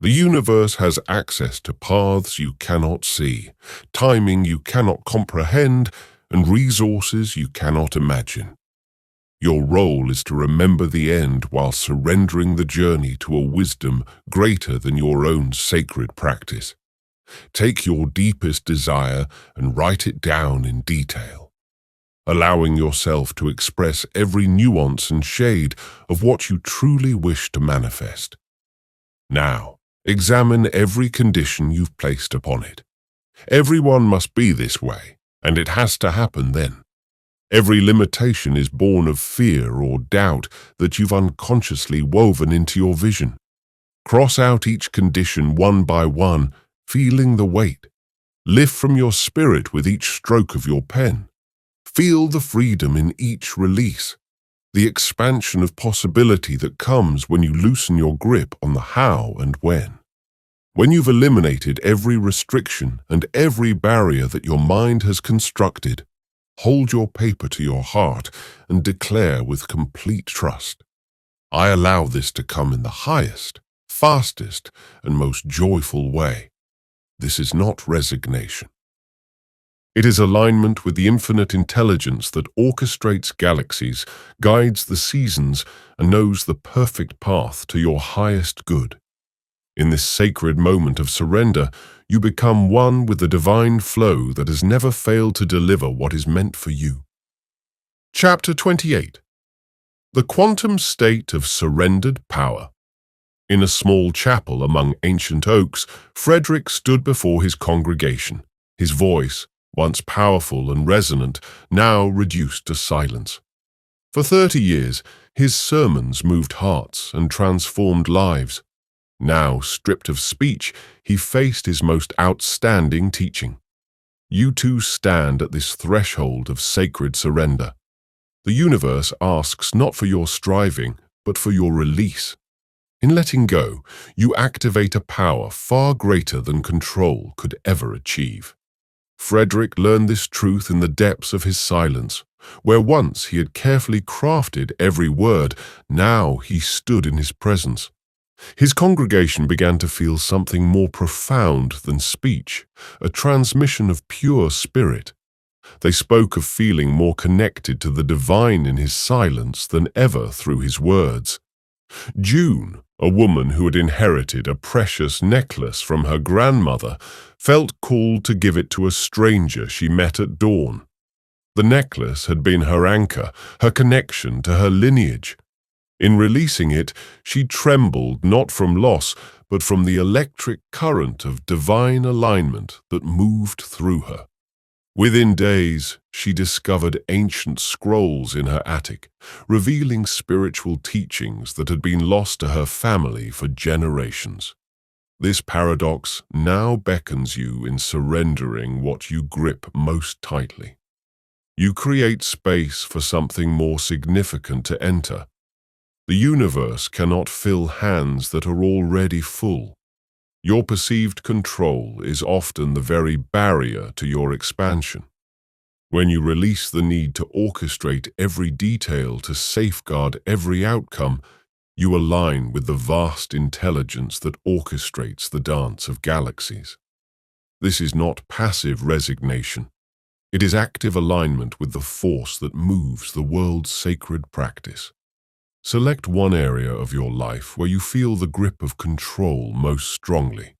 The universe has access to paths you cannot see, timing you cannot comprehend, and resources you cannot imagine. Your role is to remember the end while surrendering the journey to a wisdom greater than your own sacred practice. Take your deepest desire and write it down in detail, allowing yourself to express every nuance and shade of what you truly wish to manifest. Now, examine every condition you've placed upon it. Everyone must be this way, and it has to happen then. Every limitation is born of fear or doubt that you've unconsciously woven into your vision. Cross out each condition one by one, feeling the weight. Lift from your spirit with each stroke of your pen. Feel the freedom in each release, the expansion of possibility that comes when you loosen your grip on the how and when. When you've eliminated every restriction and every barrier that your mind has constructed, hold your paper to your heart and declare with complete trust, I allow this to come in the highest, fastest, and most joyful way. This is not resignation. It is alignment with the infinite intelligence that orchestrates galaxies, guides the seasons, and knows the perfect path to your highest good. In this sacred moment of surrender, you become one with the divine flow that has never failed to deliver what is meant for you. Chapter 28. The Quantum State of Surrendered Power. In a small chapel among ancient oaks, Frederick stood before his congregation, his voice, once powerful and resonant, now reduced to silence. For 30 years, his sermons moved hearts and transformed lives. Now, stripped of speech, he faced his most outstanding teaching. You too stand at this threshold of sacred surrender. The universe asks not for your striving, but for your release. In letting go, you activate a power far greater than control could ever achieve. Frederick learned this truth in the depths of his silence, where once he had carefully crafted every word. Now he stood in his presence. His congregation began to feel something more profound than speech, a transmission of pure spirit. They spoke of feeling more connected to the divine in his silence than ever through his words. June, a woman who had inherited a precious necklace from her grandmother, felt called to give it to a stranger she met at dawn. The necklace had been her anchor, her connection to her lineage. In releasing it, she trembled not from loss, but from the electric current of divine alignment that moved through her. Within days, she discovered ancient scrolls in her attic, revealing spiritual teachings that had been lost to her family for generations. This paradox now beckons you in surrendering what you grip most tightly. You create space for something more significant to enter. The universe cannot fill hands that are already full. Your perceived control is often the very barrier to your expansion. When you release the need to orchestrate every detail to safeguard every outcome, you align with the vast intelligence that orchestrates the dance of galaxies. This is not passive resignation. It is active alignment with the force that moves the world's sacred practice. Select one area of your life where you feel the grip of control most strongly.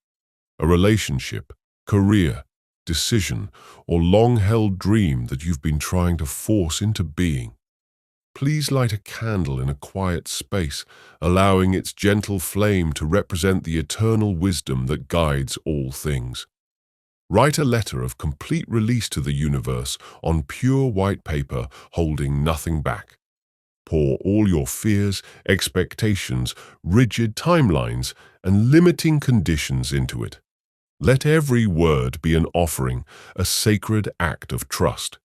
A relationship, career, decision, or long-held dream that you've been trying to force into being. Please light a candle in a quiet space, allowing its gentle flame to represent the eternal wisdom that guides all things. Write a letter of complete release to the universe on pure white paper, holding nothing back. Pour all your fears, expectations, rigid timelines, and limiting conditions into it. Let every word be an offering, a sacred act of trust.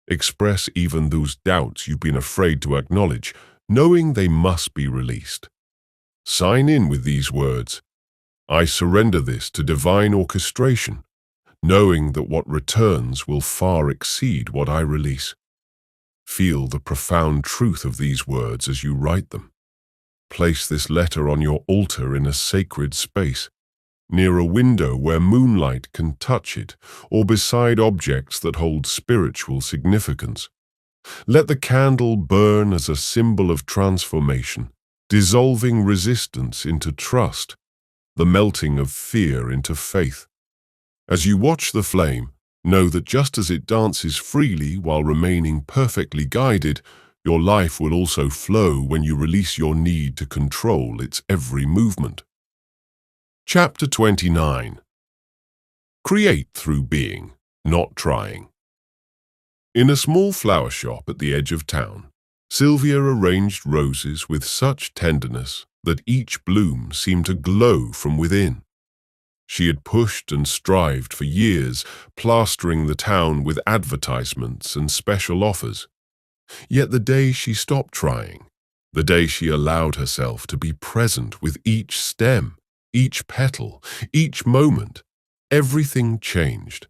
Express even those doubts you've been afraid to acknowledge, knowing they must be released. Sign in with these words. I surrender this to divine orchestration, knowing that what returns will far exceed what I release. Feel the profound truth of these words as you write them. Place this letter on your altar in a sacred space, near a window where moonlight can touch it, or beside objects that hold spiritual significance. Let the candle burn as a symbol of transformation, dissolving resistance into trust, the melting of fear into faith. As you watch the flame, know that just as it dances freely while remaining perfectly guided, your life will also flow when you release your need to control its every movement. Chapter 29. Create through being, not trying. In a small flower shop at the edge of town, Sylvia arranged roses with such tenderness that each bloom seemed to glow from within. She had pushed and strived for years, plastering the town with advertisements and special offers. Yet the day she stopped trying, the day she allowed herself to be present with each stem, each petal, each moment, everything changed.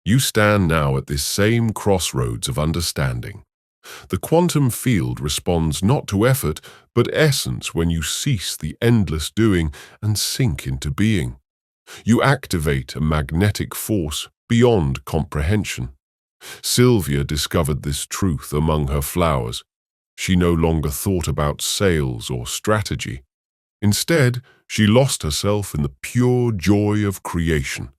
You stand now at this same crossroads of understanding. The quantum field responds not to effort, but essence when you cease the endless doing and sink into being. You activate a magnetic force beyond comprehension. Sylvia discovered this truth among her flowers. She no longer thought about sales or strategy. Instead, she lost herself in the pure joy of creation.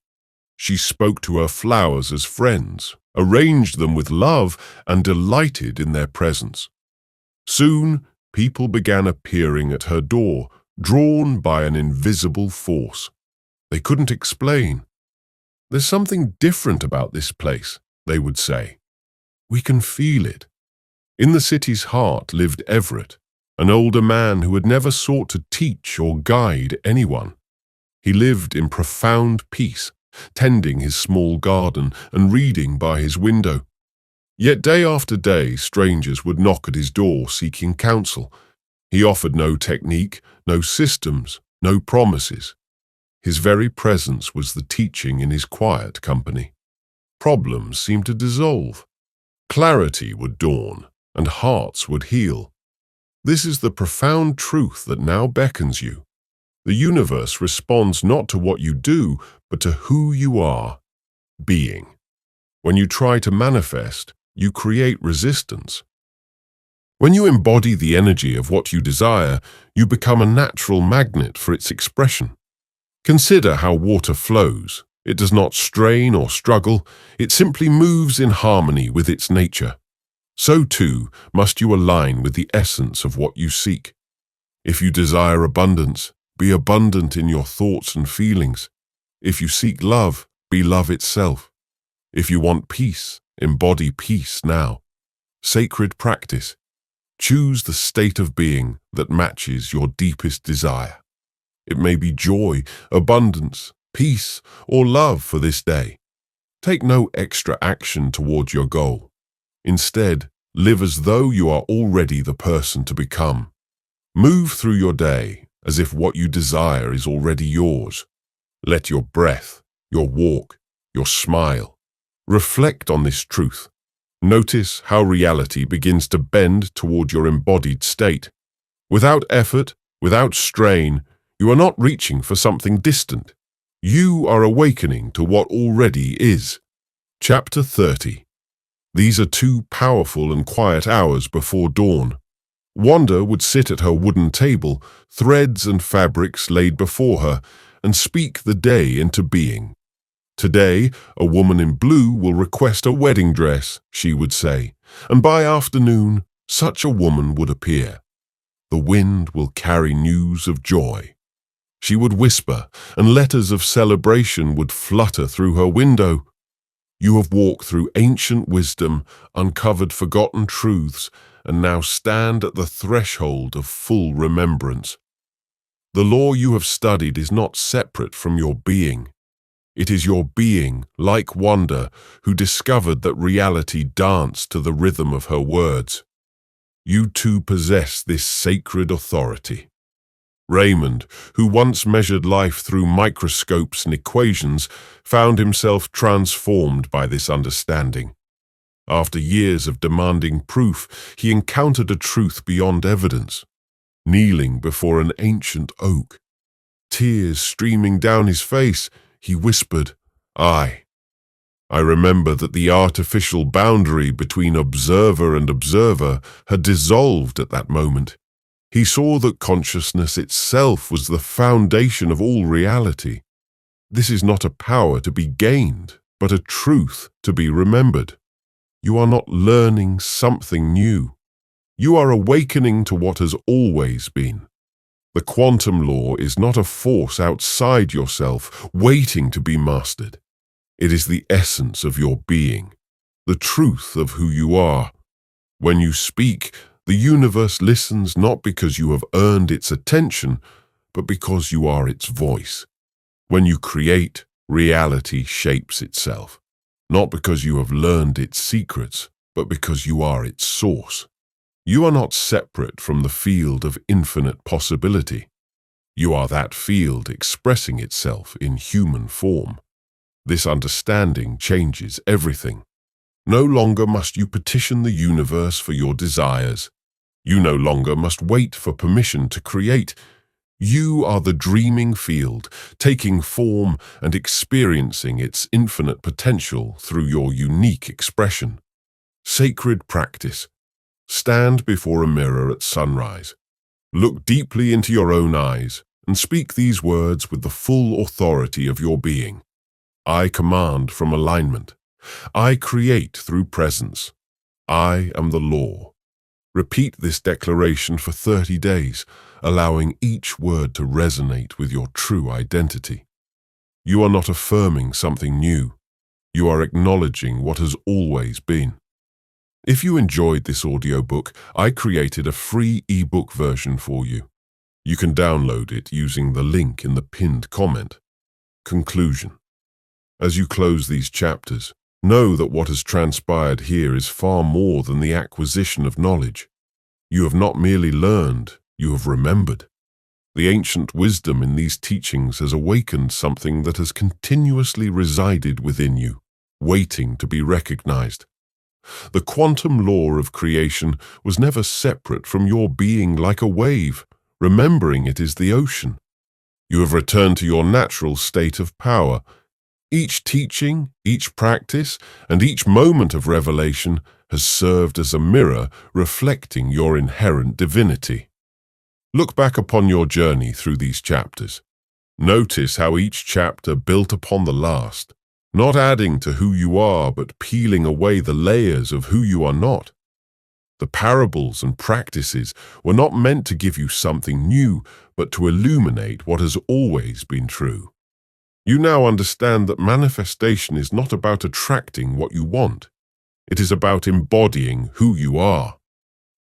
She spoke to her flowers as friends, arranged them with love, and delighted in their presence. Soon, people began appearing at her door, drawn by an invisible force. They couldn't explain. There's something different about this place, they would say. We can feel it. In the city's heart lived Everett, an older man who had never sought to teach or guide anyone. He lived in profound peace, tending his small garden and reading by his window. Yet day after day, strangers would knock at his door seeking counsel. He offered no technique, no systems, no promises. His very presence was the teaching in his quiet company. Problems seemed to dissolve. Clarity would dawn, and hearts would heal. This is the profound truth that now beckons you. The universe responds not to what you do, but to who you are, being. When you try to manifest, you create resistance. When you embody the energy of what you desire, you become a natural magnet for its expression. Consider how water flows. It does not strain or struggle. It simply moves in harmony with its nature. So too must you align with the essence of what you seek. If you desire abundance, be abundant in your thoughts and feelings. If you seek love, be love itself. If you want peace, embody peace now. Sacred practice. Choose the state of being that matches your deepest desire. It may be joy, abundance, peace, or love for this day. Take no extra action towards your goal. Instead, live as though you are already the person to become. Move through your day as if what you desire is already yours. Let your breath, your walk, your smile reflect on this truth. Notice how reality begins to bend toward your embodied state. Without effort, without strain, you are not reaching for something distant. You are awakening to what already is. Chapter 30. These are 2 powerful and quiet hours before dawn. Wanda would sit at her wooden table, threads and fabrics laid before her, and speak the day into being. Today, a woman in blue will request a wedding dress, she would say, and by afternoon, such a woman would appear. The wind will carry news of joy. She would whisper, and letters of celebration would flutter through her window. You have walked through ancient wisdom, uncovered forgotten truths, and now stand at the threshold of full remembrance. The law you have studied is not separate from your being. It is your being, like Wanda, who discovered that reality danced to the rhythm of her words. You too possess this sacred authority. Raymond, who once measured life through microscopes and equations, found himself transformed by this understanding. After years of demanding proof, he encountered a truth beyond evidence. Kneeling before an ancient oak, tears streaming down his face, he whispered, I remember that the artificial boundary between observer and observer had dissolved at that moment. He saw that consciousness itself was the foundation of all reality. This is not a power to be gained, but a truth to be remembered. You are not learning something new. You are awakening to what has always been. The quantum law is not a force outside yourself, waiting to be mastered. It is the essence of your being, the truth of who you are. When you speak, the universe listens not because you have earned its attention, but because you are its voice. When you create, reality shapes itself, not because you have learned its secrets, but because you are its source. You are not separate from the field of infinite possibility. You are that field expressing itself in human form. This understanding changes everything. No longer must you petition the universe for your desires. You no longer must wait for permission to create. You are the dreaming field, taking form and experiencing its infinite potential through your unique expression. Sacred practice. Stand before a mirror at sunrise. Look deeply into your own eyes and speak these words with the full authority of your being. I command from alignment. I create through presence. I am the law. Repeat this declaration for 30 days, allowing each word to resonate with your true identity. You are not affirming something new. You are acknowledging what has always been. If you enjoyed this audiobook, I created a free ebook version for you. You can download it using the link in the pinned comment. Conclusion. As you close these chapters, know that what has transpired here is far more than the acquisition of knowledge. You have not merely learned, you have remembered. The ancient wisdom in these teachings has awakened something that has continuously resided within you, waiting to be recognized. The quantum law of creation was never separate from your being like a wave. Remembering it is the ocean. You have returned to your natural state of power. Each teaching, each practice, and each moment of revelation has served as a mirror reflecting your inherent divinity. Look back upon your journey through these chapters. Notice how each chapter built upon the last, not adding to who you are, but peeling away the layers of who you are not. The parables and practices were not meant to give you something new, but to illuminate what has always been true. You now understand that manifestation is not about attracting what you want. It is about embodying who you are.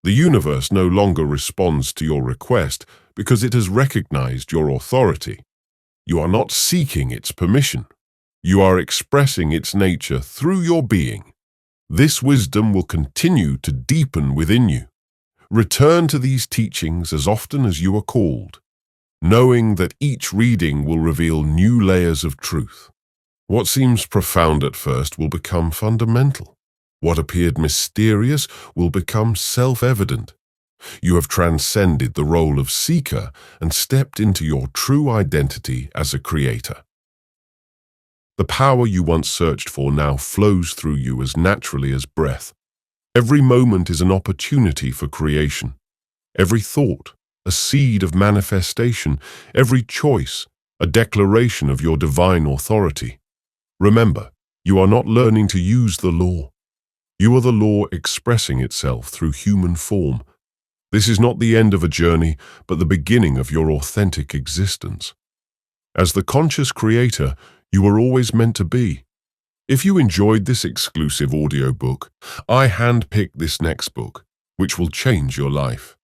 The universe no longer responds to your request because it has recognized your authority. You are not seeking its permission. You are expressing its nature through your being. This wisdom will continue to deepen within you. Return to these teachings as often as you are called, knowing that each reading will reveal new layers of truth. What seems profound at first will become fundamental. What appeared mysterious will become self-evident. You have transcended the role of seeker and stepped into your true identity as a creator. The power you once searched for now flows through you as naturally as breath. Every moment is an opportunity for creation. Every thought, a seed of manifestation. Every choice, a declaration of your divine authority. Remember, you are not learning to use the law. You are the law expressing itself through human form. This is not the end of a journey, but the beginning of your authentic existence. As the conscious creator, you were always meant to be. If you enjoyed this exclusive audiobook, I handpicked this next book, which will change your life.